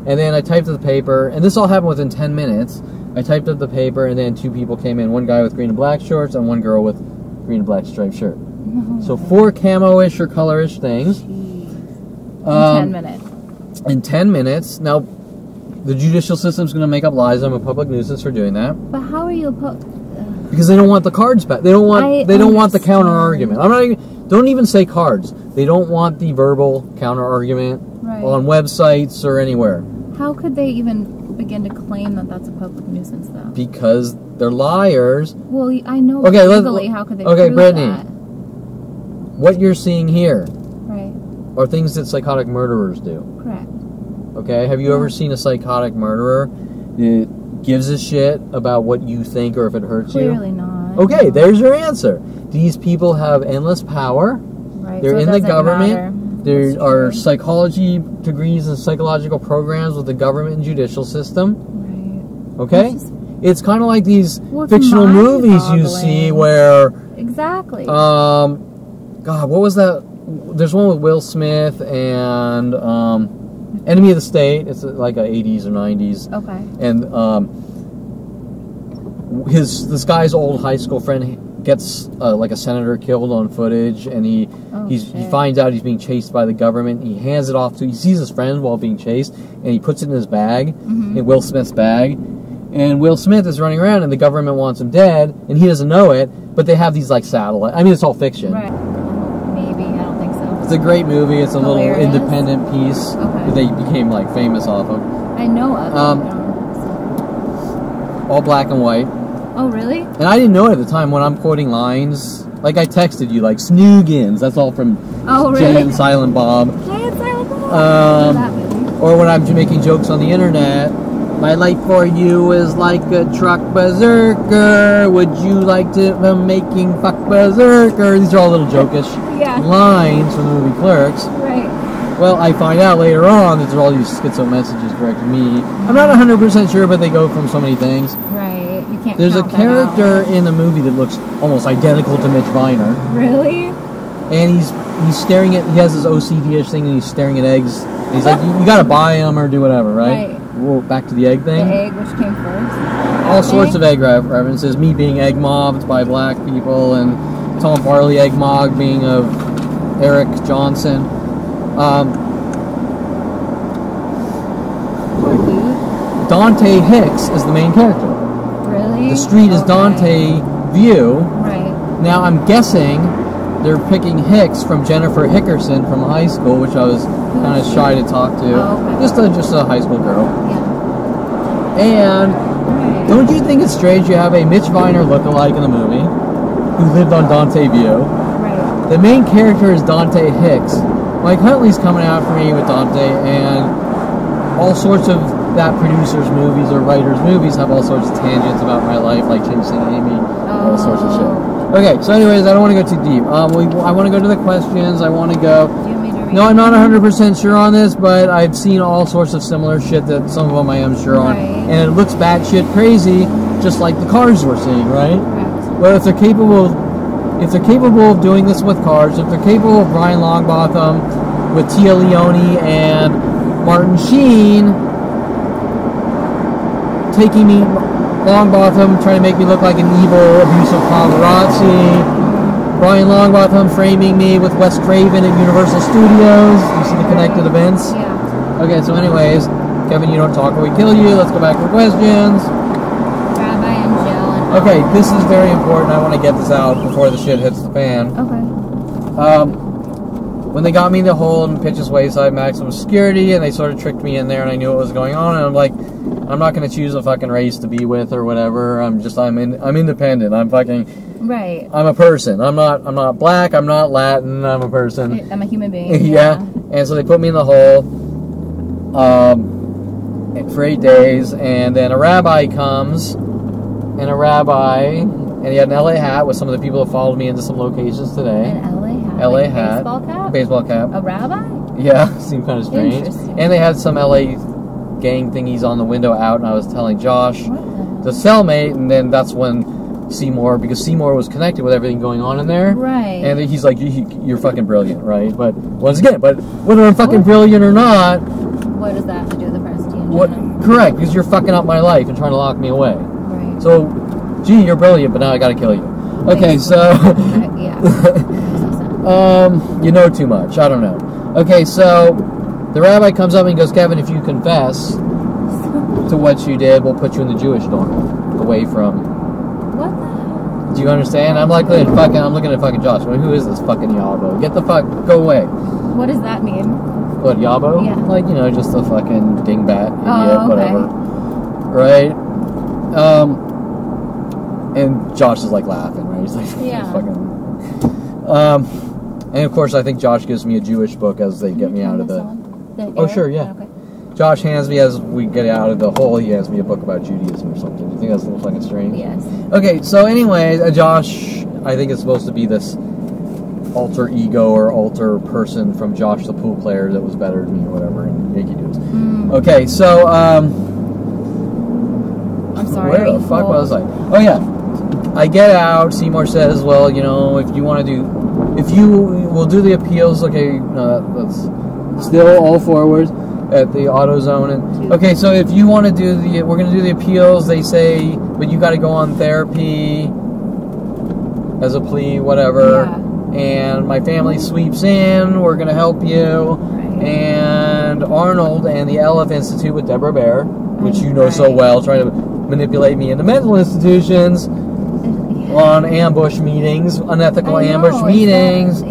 And then I typed up the paper, and this all happened within 10 minutes. I typed up the paper, and then 2 people came in. One guy with green and black shorts, and one girl with green and black striped shirt. So 4 camo-ish or color-ish things. In 10 minutes. In 10 minutes. Now, the judicial system's going to make up lies. I'm a public nuisance for doing that. But how are you because they don't want the cards back. They don't want the counter argument. Don't even say cards. They don't want the verbal counter argument on websites or anywhere. How could they even begin to claim that that's a public nuisance, though? Because they're liars. Well, I know legally, how could they prove Brittany, that? What you're seeing here are things that psychotic murderers do. Correct. Okay? Have you ever seen a psychotic murderer that gives a shit about what you think or if it hurts you? Clearly not. Okay, there's your answer. These people have endless power. Right. They're in the government. Matter. There are psychology degrees and psychological programs with the government and judicial system. Right. Okay? It's kind of like these fictional movies you see where... Exactly. God, what was that? There's one with Will Smith and Enemy of the State. It's like a 80s or 90s. Okay. And this guy's old high school friend gets like a senator killed on footage, and he finds out he's being chased by the government. He hands it off he sees his friend while being chased, and he puts it in his bag, in Will Smith's bag. And Will Smith is running around, and the government wants him dead, and he doesn't know it. But they have these like satellite. I mean, it's all fiction. Right. Maybe I don't think so. It's a great movie. It's a little independent piece that they became like famous off of. I know of. All black and white. Oh, really? And I didn't know it at the time when I'm quoting lines. Like I texted you, like Snoogans. That's all from Jay and Silent Bob. Jay and Silent Bob. Or when I'm making jokes on the internet, My life for you is like a truck berserker. Would you like to making fuck berserker? These are all little jokish lines from the movie Clerks. Right. Well, I find out later on that there are all these schizo messages directed to me. I'm not 100% sure, but they go from so many things. Right. You can't. There's a character in the movie that looks almost identical to Mitch Viner. Really? And he's staring at. He has this OCD-ish thing, and he's staring at eggs. And he's like, you gotta buy them or do whatever, right? Well, back to the egg thing. The egg, which came first. All sorts of egg references. Me being egg mobbed by black people, and Tom Farley egg mobbed being of Eric Johnson. Dante Hicks is the main character. Really? The street is Dante View. Right. Now I'm guessing they're picking Hicks from Jennifer Hickerson from high school, which I was kind of shy to talk to. Oh, okay. Just a high school girl. Yeah. And don't you think it's strange you have a Mitch Viner lookalike in the movie who lived on Dante View? Right. The main character is Dante Hicks. Mike Huntley's coming out for me with Dante, and all sorts of that producer's movies or writer's movies have all sorts of tangents about my life, like Chasing Amy, all sorts of shit. Okay, so anyways, I don't want to go too deep. I want to go to the questions. I want to go... Do you want me to read? No, I'm not 100% sure on this, but I've seen all sorts of similar shit that some of them I am sure on. And it looks batshit crazy, just like the Cars we're seeing, right? Correct. Well, if they're capable of doing this with Cars, if they're capable of Brian Longbotham with Tia Leone and Martin Sheen taking me... Longbotham trying to make me look like an evil, abusive paparazzi. Brian Longbotham framing me with Wes Craven at Universal Studios. You see the connected events? Yeah. Okay, so anyways, Kevin, you don't talk or we kill you. Let's go back to the questions. Rabbi and Jill. And okay, this is very important. I want to get this out before the shit hits the fan. Okay. When they got me in the hole in Pitch's Wayside maximum security, and they sort of tricked me in there, and I knew what was going on, and I'm like, I'm not going to choose a fucking race to be with or whatever. I'm independent. I'm a person. I'm not black. I'm not Latin. I'm a person. I'm a human being. Yeah. And so they put me in the hole for 8 days, and then a rabbi comes, and he had an LA hat with some of the people that followed me into some locations today. An LA hat? LA like hat. Baseball cap? Baseball cap. A rabbi? Yeah, seemed kind of strange. Interesting. And they had some LA gang thingies on the window out, and I was telling Josh, the cellmate, and then that's when because Seymour was connected with everything going on in there. Right. And he's like, you're fucking brilliant, right? But once again, whether I'm fucking brilliant or not... What does that have to do with the prostitute? Correct, because you're fucking up my life and trying to lock me away. Right. So, gee, you're brilliant, but now I gotta kill you. Okay, so... yeah. You know too much. I don't know. Okay, so... The rabbi comes up and he goes, Kevin, if you confess to what you did, we'll put you in the Jewish dorm, away from... What the hell? Do you understand? I'm looking at fucking Josh. Who is this fucking Yabo? Get the fuck... Go away. What does that mean? What, Yabo? Yeah. Like, just a fucking dingbat, idiot, okay. whatever. Right? And Josh is like laughing, right? He's like, yeah. Fucking... and of course, I think Josh gives me a Jewish book as they get me out of the... Oh, sure, yeah. Okay. Josh hands me, as we get out of the hole, he hands me a book about Judaism or something. Do you think that's a little fucking strange? Yes. Okay, so anyway, Josh, I think it's supposed to be this alter ego or alter person from Josh the pool player that was better than me or whatever in Yankee Doodles. Okay, so, I'm sorry. Where the fuck was I? Oh, yeah. I get out, Seymour says, well, if you want to do... If you will do the appeals, okay, let's... Still all forwards at the AutoZone. And okay, so if you want to we're going to do the appeals, they say, but you got to go on therapy as a plea, whatever. Yeah. And my family sweeps in, we're going to help you. Right. And Arnold and the Elif Institute with Deborah Baer, which you know so well, trying to manipulate me into mental institutions on ambush meetings, unethical ambush meetings.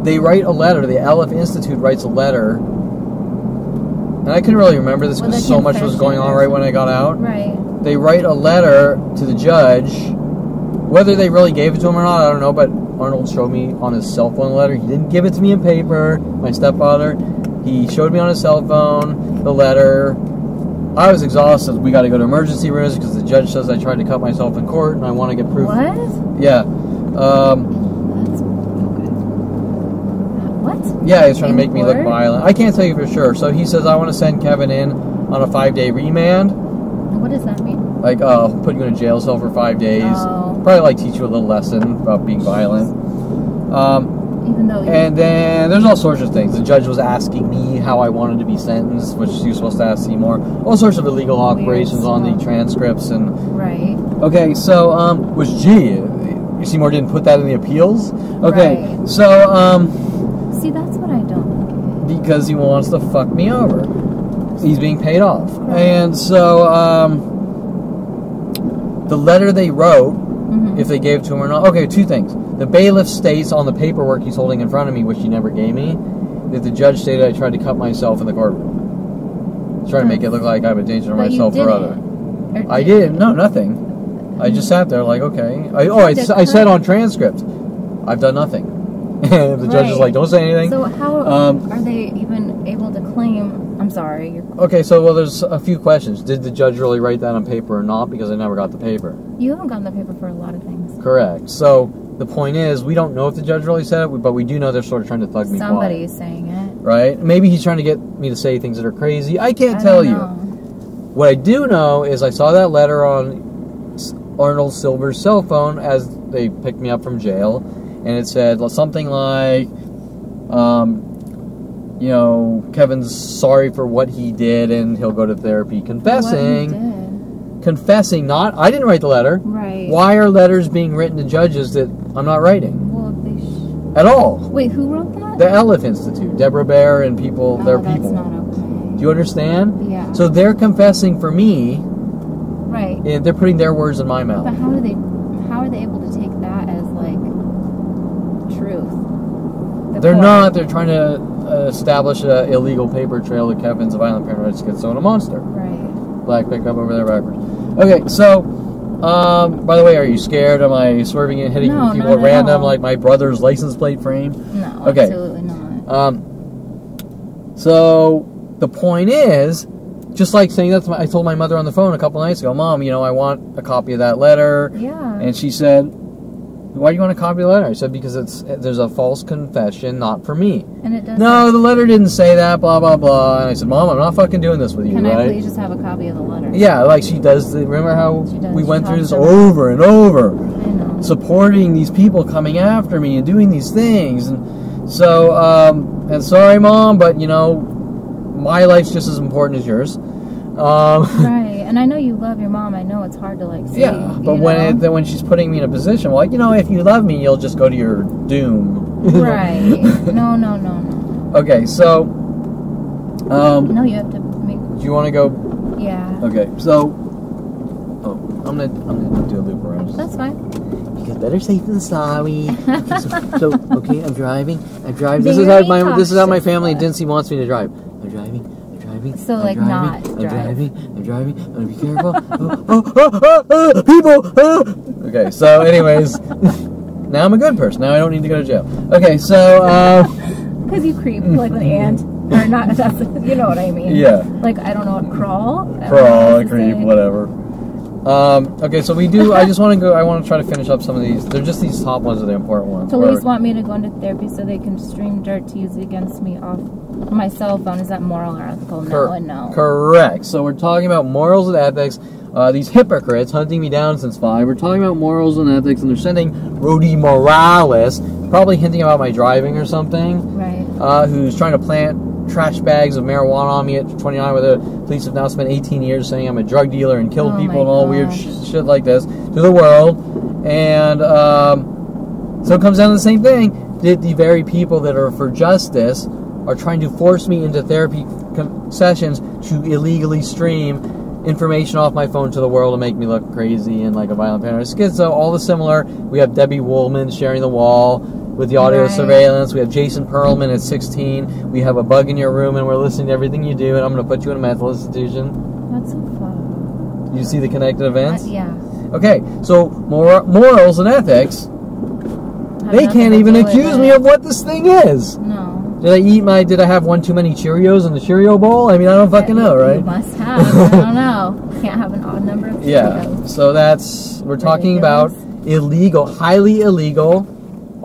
They write a letter, the Elif Institute writes a letter, and I couldn't really remember this because so much was going on right when I got out. Right. They write a letter to the judge, whether they really gave it to him or not, I don't know, but Arnold showed me on his cell phone the letter. He didn't give it to me in paper, my stepfather. He showed me on his cell phone the letter. I was exhausted. We got to go to emergency rooms because the judge says I tried to cut myself in court and I want to get proof. What? Yeah. That's okay. What? Yeah, he's trying to make me look court? violent. I can't tell you for sure. So he says I want to send Kevin in on a 5-day remand. What does that mean? Like, put you in a jail cell for 5 days. Oh. Probably like teach you a little lesson about being violent. Even though And then there's all sorts of things. The judge was asking me how I wanted to be sentenced, which you're supposed to ask Seymour. All sorts of illegal operations on the transcripts and. Right. Okay, so which Seymour didn't put that in the appeals. Okay, Right. so See, that's what I don't get. because he wants to fuck me over. He's being paid off, Right. and so the letter they wrote. If they gave it to him or not. Okay, two things. The bailiff states on the paperwork he's holding in front of me, which he never gave me, that the judge stated I tried to cut myself in the courtroom. He's trying to make it look like I'm a danger to But myself you or other. didn't. Or I didn't. No, nothing. I just sat there like, okay. I said on transcript, I've done nothing. And the judge is like, don't say anything. So how are they even able to claim... I'm sorry. Okay, so, well, there's a few questions. Did the judge really write that on paper or not? Because I never got the paper. You haven't gotten the paper for a lot of things. Correct. So the point is, we don't know if the judge really said it, but we do know they're sort of trying to thug me quiet. Somebody's saying it. Right? Maybe he's trying to get me to say things that are crazy. I can't tell you. What I do know is I saw that letter on Arnold Silver's cell phone as they picked me up from jail, and it said something like, you know, Kevin's sorry for what he did and he'll go to therapy. Confessing. What he did. Confessing, not, I didn't write the letter. Right. Why are letters being written to judges that I'm not writing? Well, they at all. Wait, who wrote that? The Elif Institute. Deborah Bear and people, their people. That's not okay. Do you understand? Yeah. So they're confessing for me. Right. And they're putting their words in my mouth. But how are they able to take that as, like, truth? They're not. They're trying to establish an illegal paper trail that Kevin's a violent, paranoid schizo monster. Right. Black pickup over there backwards. Okay, so, by the way, are you scared? Am I swerving and hitting people at random like my brother's license plate frame? No, okay. Absolutely not. So, the point is, just like saying that, I told my mother on the phone a couple nights ago, Mom, you know, I want a copy of that letter. Yeah. And she said, why do you want a copy of the letter? I said, because there's a false confession, not for me. And it doesn't. No, the letter didn't say that, blah, blah, blah. And I said, Mom, I'm not fucking doing this with you, Can right? I please just have a copy of the letter? Yeah, like she does. Remember how we went through this talks over and over? I know. Supporting these people coming after me and doing these things. And so, and sorry, Mom, but, you know, my life's just as important as yours. Right, and I know you love your mom. I know it's hard to like see. Yeah, but when she's putting me in a position, well, like, you know, if you love me, you'll just go to your doom. Right. No. Okay, so. No, you have to make. Do you want to go? Yeah. Okay, so. Oh, I'm gonna do a loop around. That's fine. Because better safe than sorry. Okay, I'm driving. This is how my family in Dincy wants me to drive. I'm driving. So, like, not drive. I'm driving. I'm gonna be careful. People! Okay, so, anyways, now I'm a good person. Now I don't need to go to jail. Okay, so, because you creep like an ant. Or not, that's, you know what I mean. Yeah. Like, I don't know what, crawl, creep, whatever. Okay, so we do, I want to try to finish up some of these. They're just these top ones are the important ones. Police want me to go into therapy so they can stream dirt to use it against me off my cell phone. Is that moral or ethical? No and no. Correct. So we're talking about morals and ethics. These hypocrites hunting me down since 5. We're talking about morals and ethics, and they're sending Rudy Morales, probably hinting about my driving or something. Right. Who's trying to plant trash bags of marijuana on me at 29, where the police have now spent 18 years saying I'm a drug dealer and killed people and all weird shit like this to the world. And so it comes down to the same thing. The very people that are for justice are trying to force me into therapy sessions to illegally stream information off my phone to the world to make me look crazy and like a violent paranoid schizo. All the similar. We have Debbie Woolman sharing the wall with the audio surveillance. We have Jason Perlman at 16. We have a bug in your room, and we're listening to everything you do, and I'm going to put you in a mental institution. That's so fun. You see the connected events? Yeah. Okay, so morals and ethics, they can't even accuse me of what this thing is. No. Did I have one too many Cheerios in the Cheerio bowl? I mean, I don't fucking know, right? You must have. I don't know. You can't have an odd number of Cheerios. Yeah, so we're talking about illegal, highly illegal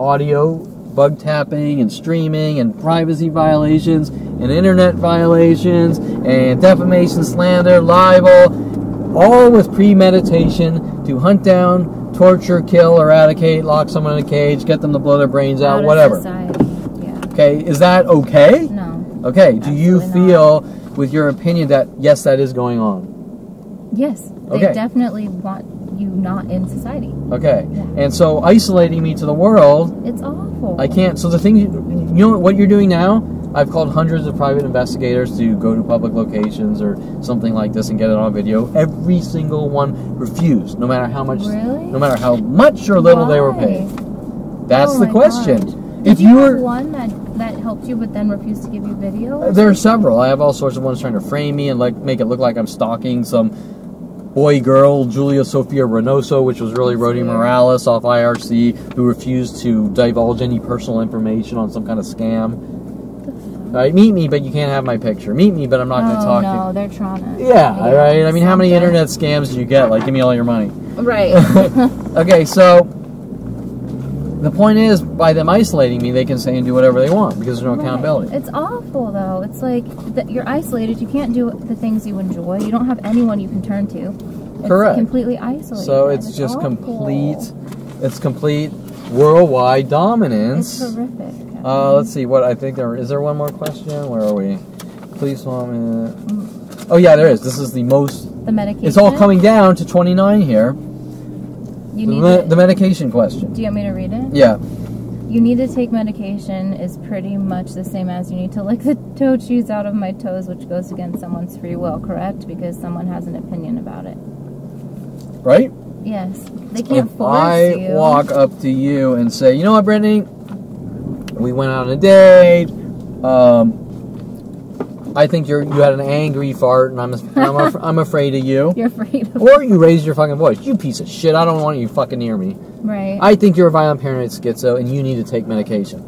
audio bug tapping and streaming and privacy violations and internet violations and defamation, slander, libel, all with premeditation to hunt down, torture, kill, eradicate, lock someone in a cage, get them to blow their brains out, whatever. Society. Yeah. Okay, is that okay? No. Okay, do you feel, with your opinion, that yes, that is going on? Yes. They definitely want you not in society. Okay. Yeah. And so isolating me to the world, it's awful. I can't. So the thing, you know what you're doing now? I've called hundreds of private investigators to go to public locations or something like this and get it on video. Every single one refused, no matter how much, no matter how much or little they were paid. That's the question. God. Did you have one that helped you but then refused to give you video? There are several. I have all sorts of ones trying to frame me and make it look like I'm stalking some boy-girl, Julia Sophia Reynoso, which was really Rodi Morales off IRC, who refused to divulge any personal information on some kind of scam. Right, meet me, but you can't have my picture. Meet me, but I'm not going to talk to you. No, they're trying to... Yeah, right? I mean, how many internet scams do you get? Like, give me all your money. Right. Okay, so the point is, by them isolating me, they can say and do whatever they want because there's no accountability. It's awful, though. It's like you're isolated. You can't do the things you enjoy. You don't have anyone you can turn to. It's correct. Completely isolated. So it's just complete worldwide dominance. It's horrific. Let's see, what I think is there one more question? Where are we? Please want me. Oh yeah, there is. This is the most. The medication. It's all coming down to 29 here. You need the medication question. Do you want me to read it? Yeah. You need to take medication is pretty much the same as you need to lick the toe cheese out of my toes, which goes against someone's free will, correct? Because someone has an opinion about it. Right? Yes. They can't if force you. I walk up to you and say, you know what, Brittany? We went out on a date. I think you had an angry fart, and I'm afraid of you. You're afraid of Or you raised your fucking voice. You piece of shit. I don't want you fucking near me. Right. I think you're a violent paranoid schizo, and you need to take medication.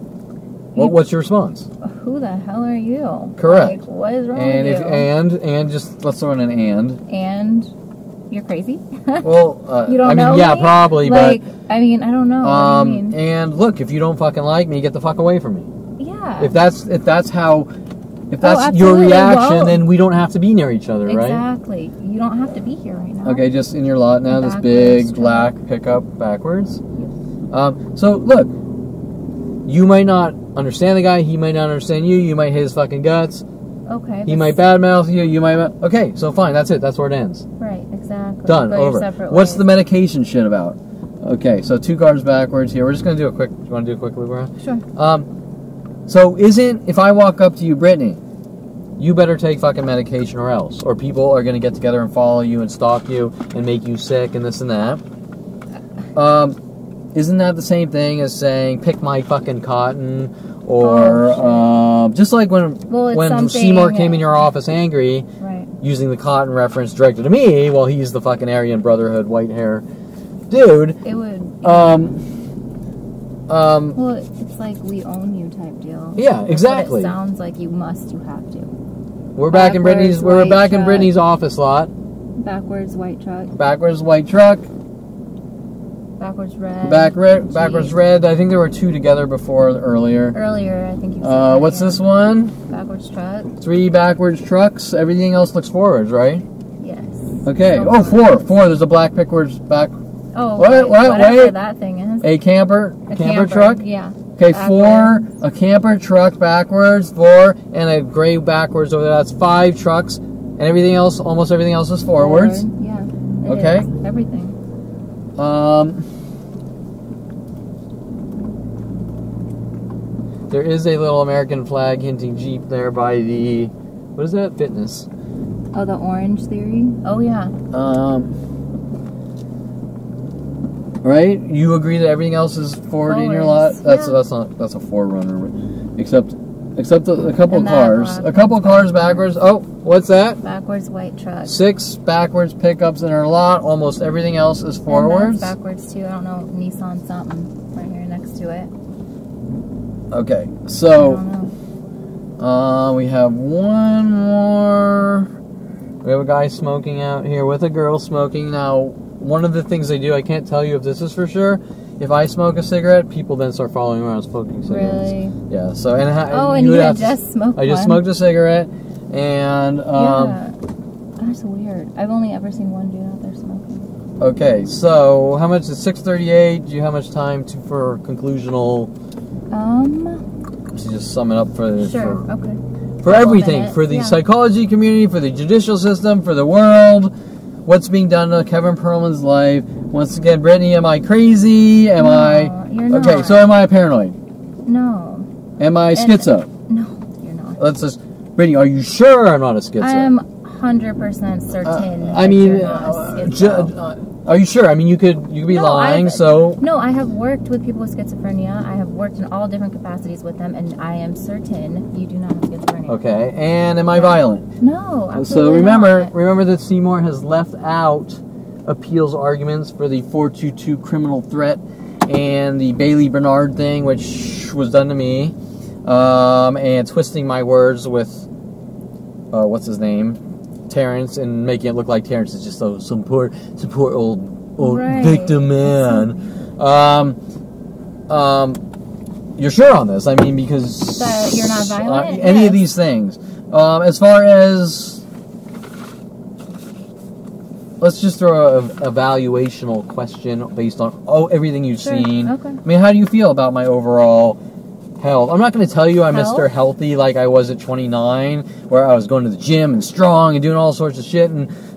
What's your response? Who the hell are you? Correct. Like, what is wrong and with if, you? And just let's throw in an and. And you're crazy? Well, you don't I mean, know yeah, me? probably, like, but I mean, I don't know. What do you mean? And look, if you don't fucking like me, get the fuck away from me. Yeah. If that's your reaction, then we don't have to be near each other, right? Exactly. You don't have to be here right now. Okay, just in your lot now, this big black pickup backwards. So look, you might not understand the guy. He might not understand you. You might hate his fucking guts. Okay. He might badmouth you. You might. Okay, so fine. That's it. That's where it ends. Right. Exactly. Done. Over. What's the medication shit about? Okay, so 2 cars backwards here. We're just gonna do a quick. You want to do a quick loop around? Sure. So if I walk up to you, Brittany, you better take fucking medication or else, or people are gonna get together and follow you and stalk you and make you sick and this and that. Isn't that the same thing as saying pick my fucking cotton? Or just like when Seymour came in your office angry, using the cotton reference directed to me, while he's the fucking Aryan Brotherhood white hair dude. It would. Well, it's like we own you type deal. Yeah, exactly. It sounds like you have to. We're back in Brittany's office lot. Backwards white truck. Backwards white truck. Backwards red. Backwards red. I think there were 2 together earlier. Earlier, I think you said what's this one? Backwards truck. 3 backwards trucks. Everything else looks forwards, right? Yes. Okay. Oh, 4. There's a black backwards back. Oh, wait. That thing is. A camper truck? Yeah. Okay, backward. 4, a camper truck backwards, 4, and a gray backwards over there. That's 5 trucks, and everything else, almost everything else is forwards. Yeah. Okay. Is. Everything. There is a little American flag hinting Jeep there by the, what is that? Fitness. Oh, the orange theory? Oh, yeah. Right? You agree that everything else is forward in your lot? That's a 4Runner. Except a couple of cars. A couple of cars backwards. Oh, what's that? Backwards white truck. 6 backwards pickups in our lot. Almost everything else is forwards. And that's backwards too. I don't know, Nissan something right here next to it. Okay, so We have one more. We have a guy smoking out here with a girl smoking. Now, one of the things they do, I can't tell you if this is for sure. If I smoke a cigarette, people then start following around smoking cigarettes. Really? Yeah. So and you had just smoked one. I just smoked a cigarette, and yeah, that's weird. I've only ever seen one dude out there smoking. Okay, so how much is 6:38? Do you have much time for conclusional? To just sum it up for sure. Okay. For everything, for the psychology community, for the judicial system, for the world, what's being done to Kevin Perlman's life. Once again, Brittany, am I crazy? Am I? You're not. Okay, so am I paranoid? No. Am I schizo? No, you're not. Let's just, Brittany, are you sure I'm not a schizo? I'm 100% certain. I mean, you're not a schizo. Are you sure? I mean, you could be lying. No, I have worked with people with schizophrenia. I have worked in all different capacities with them, and I am certain you do not have schizophrenia. Okay, and am I violent? No, absolutely so remember that Seymour has left out appeals arguments for the 422 criminal threat and the Bailey Bernard thing, which was done to me, and twisting my words with what's his name, Terrence, and making it look like Terrence is just some poor old victim man. You're sure on this? I mean, because that you're not violent. Any of these things. As far as, let's just throw a evaluational question based on everything you've seen. Okay. I mean, how do you feel about my overall health? I'm not going to tell you I'm Mr. Healthy like I was at 29, where I was going to the gym and strong and doing all sorts of shit.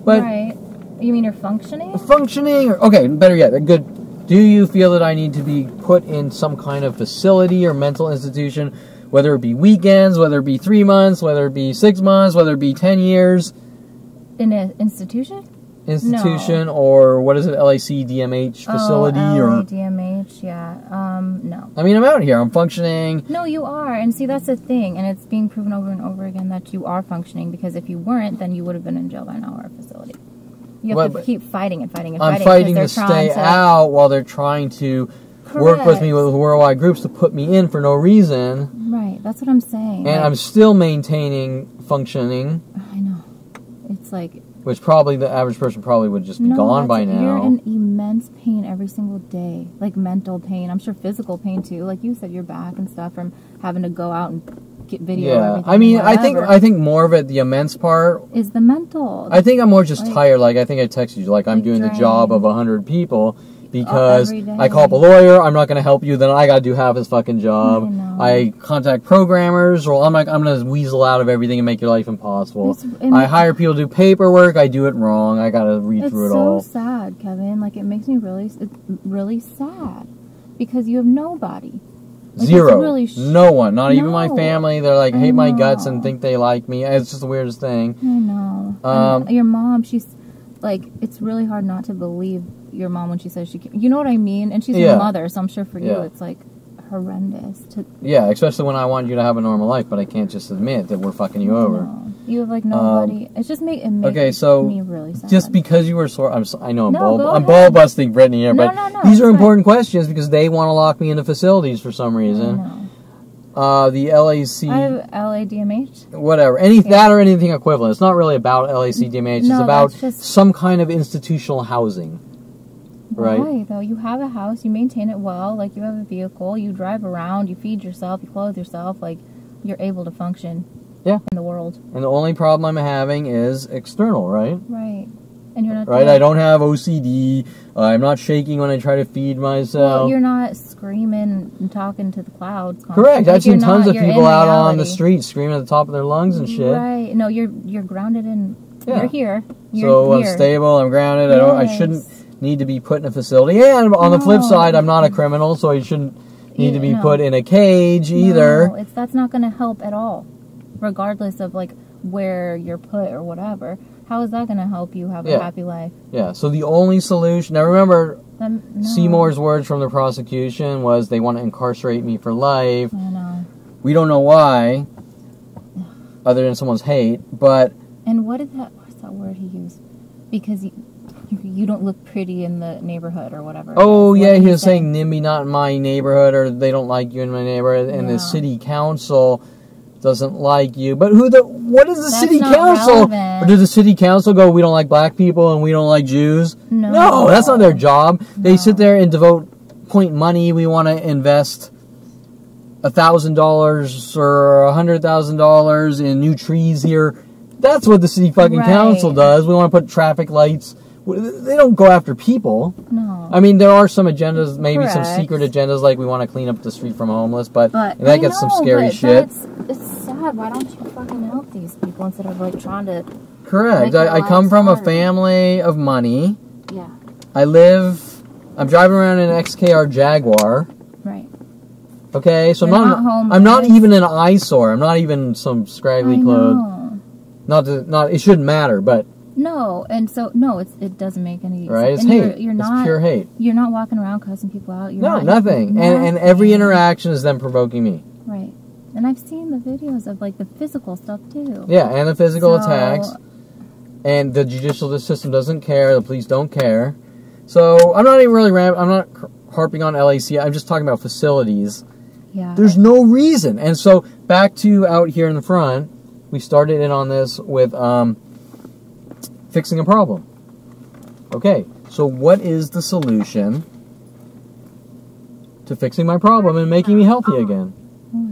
But right. You mean you're functioning? Functioning? Okay, better yet, good. Do you feel that I need to be put in some kind of facility or mental institution, whether it be weekends, whether it be 3 months, whether it be 6 months, whether it be 10 years? In an institution? No. Or what is it, LAC DMH facility? LA DMH, yeah. No. I mean, I'm out here. I'm functioning. No, you are. And see, that's the thing. And it's being proven over and over again that you are functioning, because if you weren't, then you would have been in jail by now or a facility. You have to keep fighting and fighting and fighting. I'm fighting to stay out while they're trying to work with me with worldwide groups to put me in for no reason. Right, that's what I'm saying. And I'm still maintaining functioning. I know. It's like... Which probably the average person probably would just be gone by now. You're in immense pain every single day. Like mental pain. I'm sure physical pain too. Like you said, your back and stuff from having to go out and get video. Yeah, I mean, I think more of it, the immense part is the mental. I think I'm more just tired. Like I think I texted you, like I'm doing the job of 100 people because I call up a lawyer. I'm not going to help you. Then I got to do half his fucking job. I contact programmers. Or I'm going to weasel out of everything and make your life impossible. I hire people to do paperwork. I do it wrong. I got to read through it all. It's so sad, Kevin. Like it makes me really sad because you have nobody. Like, zero. Really no one. Not even my family. They're like, hate my guts and think they like me. It's just the weirdest thing. I know. Your mom, she's like, it's really hard not to believe your mom when she says she can't. You know what I mean? And she's your mother, so I'm sure for you it's like horrendous. Yeah, especially when I want you to have a normal life, but I can't just admit that we're fucking you over. No. You have like nobody. It's just makes me really sad. Just because you were sore, I know I'm ball busting Brittany here, but these are important questions because they want to lock me into facilities for some reason. The LAC. I have LADMH. Whatever, that or anything equivalent. It's not really about LAC-DMH. It's about some kind of institutional housing. Right. Why though? You have a house. You maintain it well. Like you have a vehicle. You drive around. You feed yourself. You clothe yourself. Like you're able to function. Yeah. In the world. And the only problem I'm having is external, right? Right. And you're not... Right, I don't have OCD. I'm not shaking when I try to feed myself. Well, you're not screaming and talking to the clouds constantly. Correct. I've seen tons of people out on the street screaming at the top of their lungs and shit. Right. No, you're grounded in... Yeah. You're here. I'm stable. I'm grounded. Yes. I shouldn't need to be put in a facility. And on the flip side, I'm not a criminal, so I shouldn't need to be put in a cage either. No, that's not going to help at all. Regardless of like where you're put or whatever, how is that going to help you have a happy life? Yeah. So the only solution. Now remember, Seymour's words from the prosecution was they want to incarcerate me for life. I know. We don't know why, other than someone's hate. But what's that word he used? Because you don't look pretty in the neighborhood or whatever. Oh yeah, he was saying NIMBY not in my neighborhood, or they don't like you in my neighborhood, and the city council doesn't like you. But what is the That's city not council? relevant. Or does the city council go, we don't like black people and we don't like Jews? No, that's not their job. They sit there and point money. We want to invest $1,000 or $100,000 in new trees here. That's what the city fucking council does. We want to put traffic lights. They don't go after people. No. I mean, there are some agendas, maybe some secret agendas, like we want to clean up the street from homeless, but that gets some scary shit. It's sad. Why don't you fucking help these people instead of like trying to... Correct. I come from a family of money. Yeah. I'm driving around in an XKR Jaguar. Right. Okay, so I'm not even an eyesore. I'm not even some scraggly clothes. It shouldn't matter, but... No, and so it doesn't make any sense. Right, it's and hate. You're not, it's pure hate. You're not walking around cussing people out. Nothing. And every interaction is them provoking me. Right. And I've seen the videos of like the physical stuff too. Yeah, and the physical attacks. And the judicial system doesn't care. The police don't care. So I'm not even really I'm not harping on LAC. I'm just talking about facilities. Yeah. There's no reason. And so back to out here in the front, we started in on this with fixing a problem. Okay, so what is the solution to fixing my problem and making me healthy again?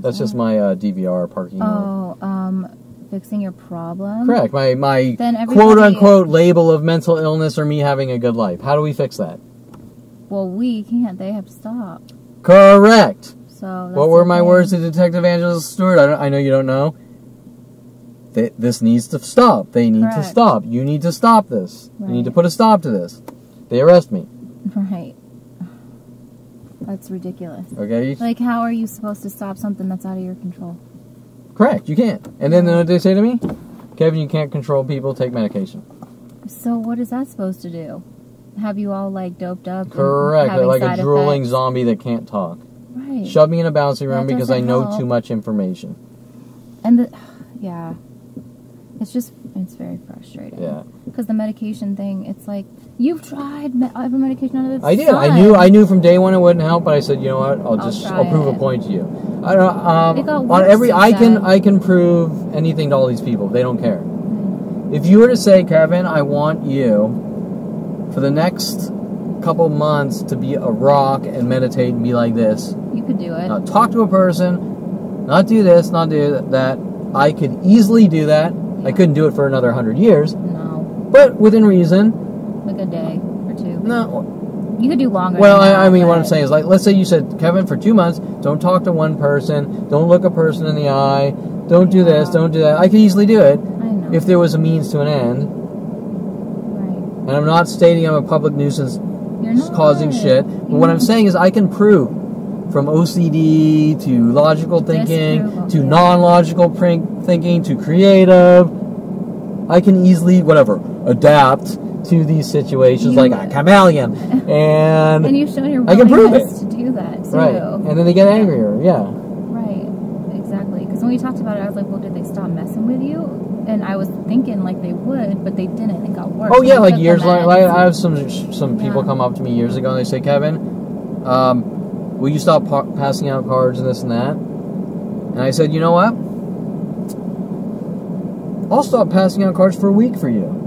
That's just my DVR parking mode. Fixing your problem? Correct. My quote-unquote label of mental illness or me having a good life. How do we fix that? Well, we can't. They have to stop. Correct. So what were my words to Detective Angela Stewart? I know you don't know. This needs to stop. They need to stop. You need to stop this. Right. You need to put a stop to this. They arrest me. Right. That's ridiculous. Okay. Like, how are you supposed to stop something that's out of your control? Correct. You can't. And then what they say to me? Kevin, you can't control people. Take medication. So what is that supposed to do? Have you all, like, doped up? Correct. Like a drooling zombie that can't talk. Right. Shove me in a bouncy room because I know too much information. And yeah. It's very frustrating. Yeah. Because the medication thing, it's like, you've tried every medication under the sun. I did. I knew from day one it wouldn't help, but I said, you know what? I'll prove a point to you. I don't. I can prove anything to all these people. They don't care. If you were to say, Kevin, I want you for the next couple months to be a rock and meditate and be like this. You could do it. Not talk to a person, not do this, not do that. I could easily do that. I couldn't do it for another 100 years. No. But within reason. Like a day or two. No. You could do longer. Well, I mean, what I'm saying is, like, let's say you said, Kevin, for 2 months, don't talk to one person, don't look a person in the eye, don't do this, don't do that. I could easily do it. I know. If there was a means to an end. Right. And I'm not stating I'm a public nuisance causing shit. But what I'm saying is I can prove from OCD to logical thinking to non-logical thinking to creative. I can easily, adapt to these situations like a chameleon. And you've shown your I can prove willingness to do that, too. Right. And then they get angrier, yeah. Right. Exactly. Because when we talked about it, I was like, well, did they stop messing with you? And I was thinking like they would, but they didn't. It got worse. Oh, yeah, like years later. I have some people come up to me years ago and they say, Kevin, will you stop passing out cards and this and that? And I said, you know what? I'll stop passing out cards for a week for you.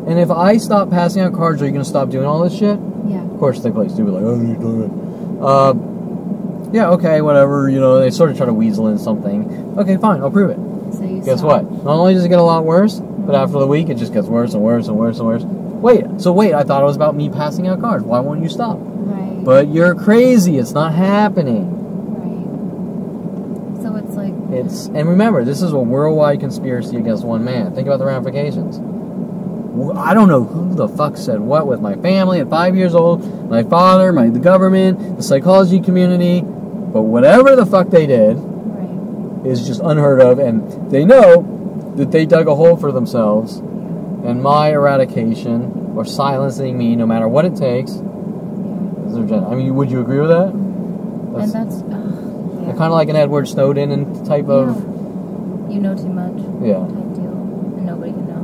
And if I stop passing out cards, are you going to stop doing all this shit? Yeah. Of course, they play stupid, like, oh, you're doing it. Yeah, okay, whatever. They sort of try to weasel in something. Okay, fine, I'll prove it. So you Guess what? Not only does it get a lot worse, but after the week, it just gets worse and worse and worse and worse. Wait, I thought it was about me passing out cards. Why won't you stop? Right. But you're crazy. It's not happening. So it's like... And remember, this is a worldwide conspiracy against one man. Think about the ramifications. I don't know who the fuck said what with my family at 5 years old, my father, the government, the psychology community, but whatever the fuck they did is just unheard of, and they know that they dug a hole for themselves, and my eradication, or silencing me, no matter what it takes, is their agenda. I mean, would you agree with that? That's kind of like an Edward Snowden type of... You know too much. Yeah. Type deal, and nobody can know.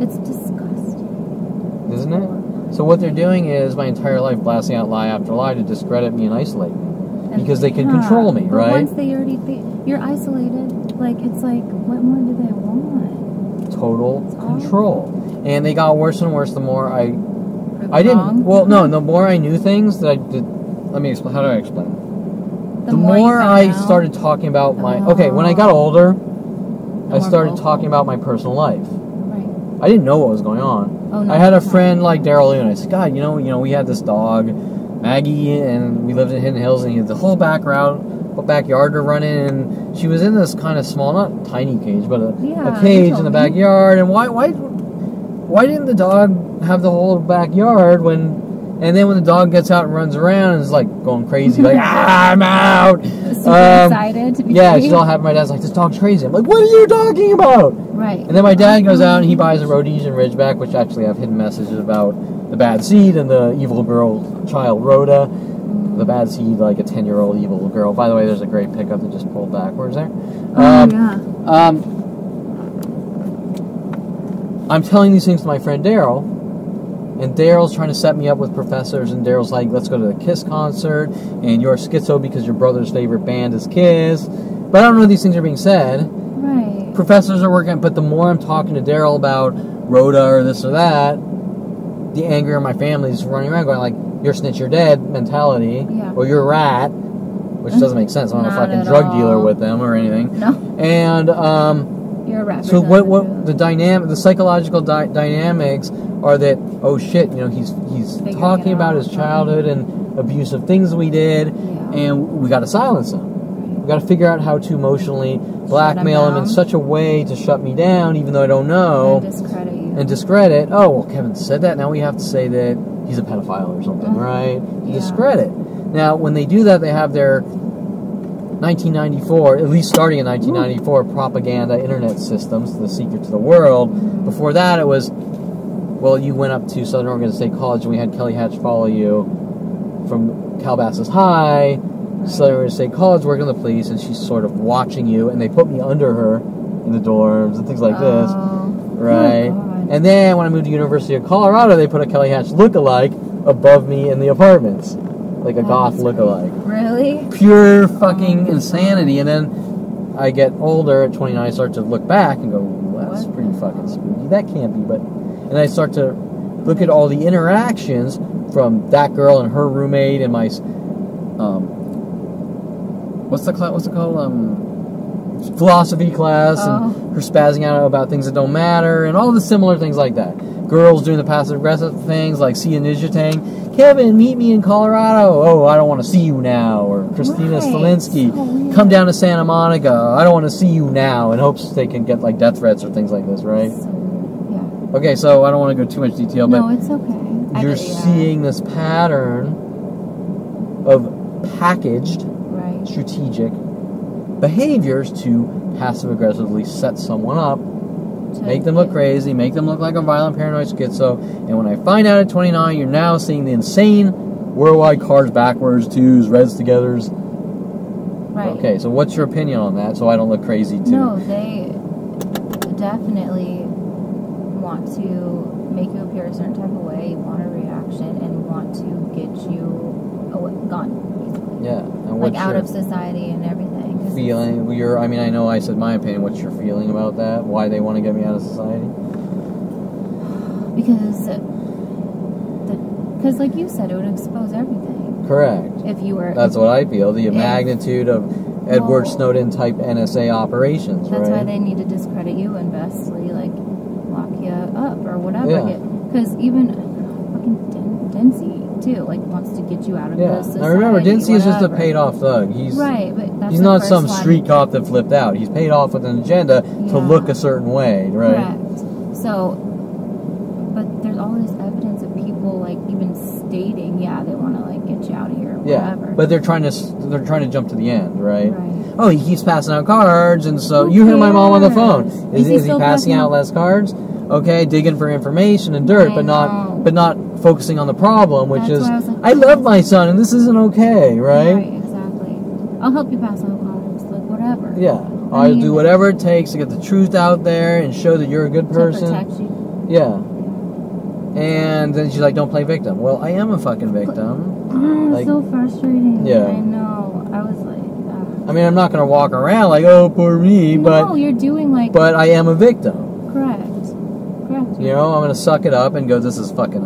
It's disgusting. Isn't it? So what they're doing is my entire life blasting out lie after lie to discredit me and isolate me. Because they can control me, right? Once you're isolated. Like, it's like, what more do they want? Total control. And they got worse and worse the more I didn't, wrong? well, no, the more I knew things that I did, let me explain, how do I explain it? The more I started talking about okay, when I got older, I started talking about my personal life. Right. I didn't know what was going on. Oh, no, I had a friend like Daryl Lee, and I said, God, you know, we had this dog, Maggie, and we lived in Hidden Hills, and he had the whole backyard to run in, and she was in this kind of small, not tiny cage, but a cage in the backyard, and why didn't the dog have the whole backyard and then when the dog gets out and runs around and is like going crazy, like, I'm out! Super excited to be free. She's all happy. My dad's like, this dog's crazy. I'm like, what are you talking about? Right. And then my dad goes out and he buys a Rhodesian Ridgeback, which actually have hidden messages about the bad seed and the evil girl child Rhoda. The bad seed, like a 10-year-old evil girl. By the way, there's a great pickup that just pulled backwards there. I'm telling these things to my friend Daryl, and Daryl's trying to set me up with professors, and Daryl's like, let's go to the Kiss concert, and you're schizo because your brother's favorite band is Kiss. But I don't know if these things are being said. Right. Professors are working, but the more I'm talking to Daryl about Rhoda or this or that, the anger in my family is running around going like, you're snitch, you're dead mentality, or you're a rat, which doesn't make sense. I'm not a fucking drug dealer with them or anything. No. And, you're a rat. so what the psychological dynamics are that, oh shit, you know, he's talking about his childhood and abusive things we did, and we got to silence him. We got to figure out how to emotionally blackmail him in such a way to shut me down, even though I don't know. And discredit you. And discredit. Oh, well, Kevin said that. Now we have to say that he's a pedophile or something, right? Discredit. Now, when they do that, they have their 1994, at least starting in 1994, propaganda internet systems, the secret to the world. Before that, it was, well, you went up to Southern Oregon State College and we had Kelly Hatch follow you from Calabasas High, Southern Oregon State College, working with the police, and she's sort of watching you, and they put me under her in the dorms and things like this, right? And then when I moved to University of Colorado, they put a Kelly Hatch lookalike above me in the apartments, like a goth lookalike. Really? Pure fucking insanity. And then I get older, at 29, I start to look back and go, well, that's pretty fucking spooky. That can't be, but... And I start to look at all the interactions from that girl and her roommate and my... what's it called? Philosophy class, and her spazzing out about things that don't matter, and all the similar things like that. Girls doing the passive-aggressive things, like see a Ninja Tang. Kevin, meet me in Colorado. Oh, I don't want to see you now. Or Christina Stalinsky, come down to Santa Monica. I don't want to see you now, in hopes they can get like death threats or things like this, right? Yeah. Okay, so I don't want to go too much detail, but it's okay. You're seeing this pattern of packaged, strategic behaviors to passive-aggressively set someone up, make them look crazy, make them look like a violent paranoid schizo, and when I find out at 29, you're now seeing the insane worldwide cars backwards, twos, reds togethers. Right. Okay, so what's your opinion on that, so I don't look crazy too? No, they definitely want to make you appear a certain type of way, want a reaction, and want to get you gone, basically. Yeah. And like out of society and everything. Feeling, I mean, I know I said my opinion. What's your feeling about that? Why they want to get me out of society? Because like you said, it would expose everything. Correct. If you were... That's what I feel. The magnitude of Edward Snowden type NSA operations, That's why they need to discredit you and vastly, like, lock you up or whatever. Yeah. Because even fucking Dempsey, too, like, wants to get you out of this society. Now remember, Dempsey is just a paid-off thug. He's he's not some street cop that flipped out. He's paid off with an agenda to look a certain way, right? Correct. So, but there's all this evidence of people, like, even stating, they want to, like, get you out of here or whatever. But they're trying to jump to the end, right? Oh, he keeps passing out cards, and so you hear my mom on the phone. Is he passing out less cards? Okay, digging for information and dirt, but not focusing on the problem, which is, I love my son, and this isn't okay, right? Right, exactly. I'll help you pass out cards, like whatever. Yeah, I'll do whatever it takes to get the truth out there and show that you're a good person. To protect you. Yeah. And then she's like, don't play victim. Well, I am a fucking victim. Like, so frustrating. Yeah. I know. I was like... I mean, I'm not going to walk around like, oh, poor me, No, you're doing like... But I am a victim. Correct. You know, I'm going to suck it up and go, this is fucking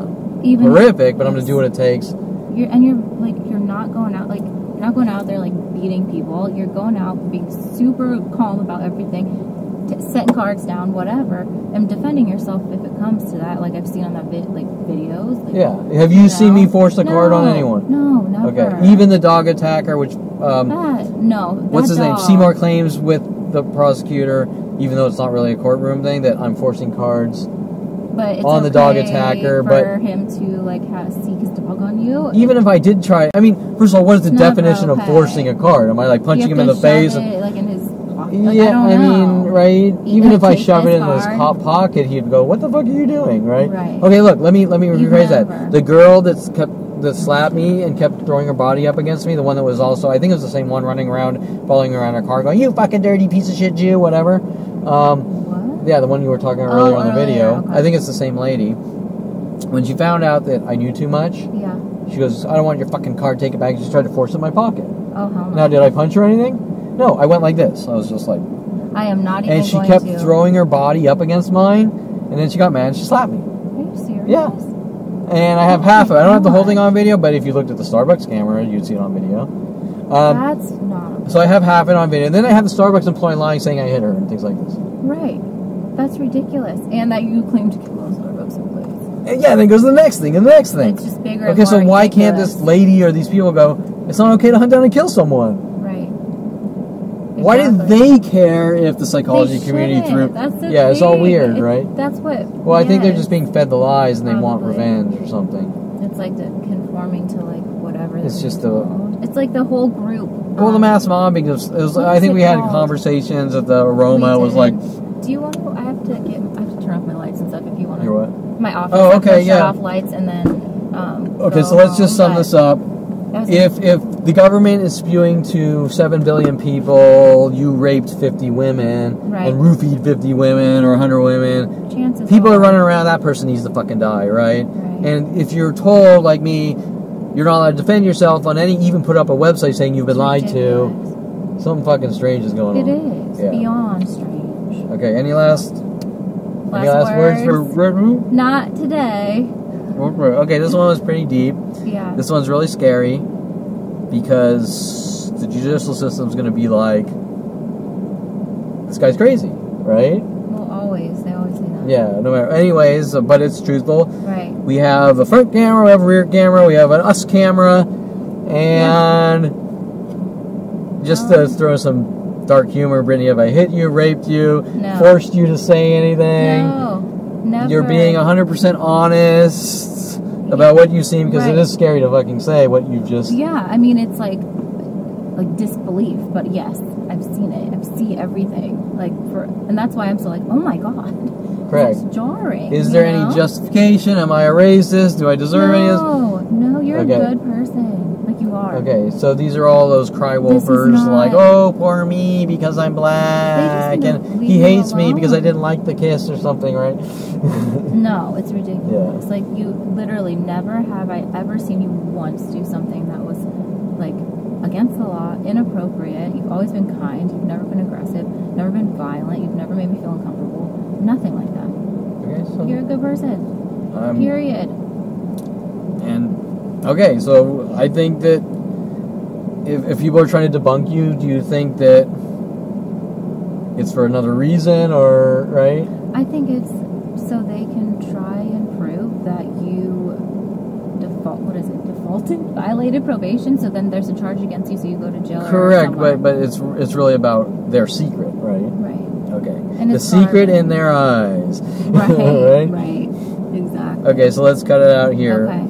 horrific, but I'm going to do what it takes. You're not going out, like, you're not going out there, like, beating people. You're going out being super calm about everything, setting cards down, whatever, and defending yourself if it comes to that, like I've seen on that videos. Like, yeah. Have you seen me force a card on anyone? No, never. Okay. Even the dog attacker, which... What's his name? Seymour claims with the prosecutor, even though it's not really a courtroom thing, that I'm forcing cards on the dog attacker. For him to, like, seek his dog on you. Even if I did try... I mean, first of all, what is the definition of forcing a card? Am I, like, punching him in the face? Like, in his... Like, yeah, I mean, right? Even if I shove it in his pocket, he'd go, "What the fuck are you doing?" Right? Okay, look, let me rephrase that. The girl that slapped me and kept throwing her body up against me, the one that was also, I think it was the same one, running around, following around her car, going, "You fucking dirty piece of shit, Jew," whatever. What? Yeah, the one you were talking about earlier on the video. Okay. I think it's the same lady. When she found out that I knew too much, she goes, "I don't want your fucking card, take it back." She tried to force it in my pocket. Oh, hell no. Now, did I punch her or anything? No, I went like this. I was just like... I am not even And she kept throwing her body up against mine, and then she got mad and she slapped me. Are you serious? Yeah. And I have half of it. I don't have the whole thing on video, but if you looked at the Starbucks camera, you'd see it on video. That's not... So I have half it on video. And then I have the Starbucks employee lying saying I hit her and things like this. Right. That's ridiculous. And that you claim to kill those Starbucks employees. And yeah, then goes the next thing and the next thing. It's just bigger Okay, so why can't this lady or these people go, it's not okay to hunt down and kill someone? Why did they care if the psychology community threw... Yeah, it's all weird, right? That's what... Well, I think they're just being fed the lies and they want revenge or something. It's like conforming to, like, whatever. It's just It's like the whole group. Well, the mass mobbing, I think we had conversations that the aroma was like... Do you want to... I have to turn off my lights and stuff if you want to... Your what? My office. Oh, okay, yeah. Shut off lights and then... okay, so let's just sum this up. If the government is spewing to 7 billion people, you raped 50 women, and roofied 50 women or 100 women, people are running around, that person needs to fucking die, right? And if you're told, like me, you're not allowed to defend yourself on any, even put up a website saying you've been lied to, something fucking strange is going on. It is. Beyond strange. Okay, any last words for Brittany? Not today. Okay, this one was pretty deep. Yeah. This one's really scary because the judicial system's going to be like, this guy's crazy, right? Well, always. They always say that. Yeah, no matter. Anyways, but it's truthful. Right. We have a front camera, we have a rear camera, we have an us camera, and just to throw some dark humor, Brittany, if I hit you, raped you, forced you to say anything, never. You're being 100% honest about what you've seen, because it is scary to fucking say what you've just... Yeah, I mean, it's like disbelief, but yes, I've seen it. I've seen everything. And that's why I'm so like, oh my god. Correct. It's jarring. Is there any justification? Am I a racist? Do I deserve any of this? No, you're a good person. Like you are. Okay, so these are all those cry wolfers, like, oh, poor me because I'm black, and he hates me because I didn't like the kiss or something, right? No, it's ridiculous. Yeah. Like, you literally never have I ever seen you once do something that was, like, against the law, inappropriate. You've always been kind. You've never been aggressive. Never been violent. You've never made me feel uncomfortable. Nothing like that. Okay, so you're a good person. Period. And okay, so I think that if people are trying to debunk you, do you think that it's for another reason, or right? I think it's so they can try and prove that you defaulted, violated probation. So then there's a charge against you, so you go to jail. Correct, but it's really about their secret, right? Right. Okay. And the secret in their eyes. Right. Right. Exactly. Okay, so let's cut it out here. Okay.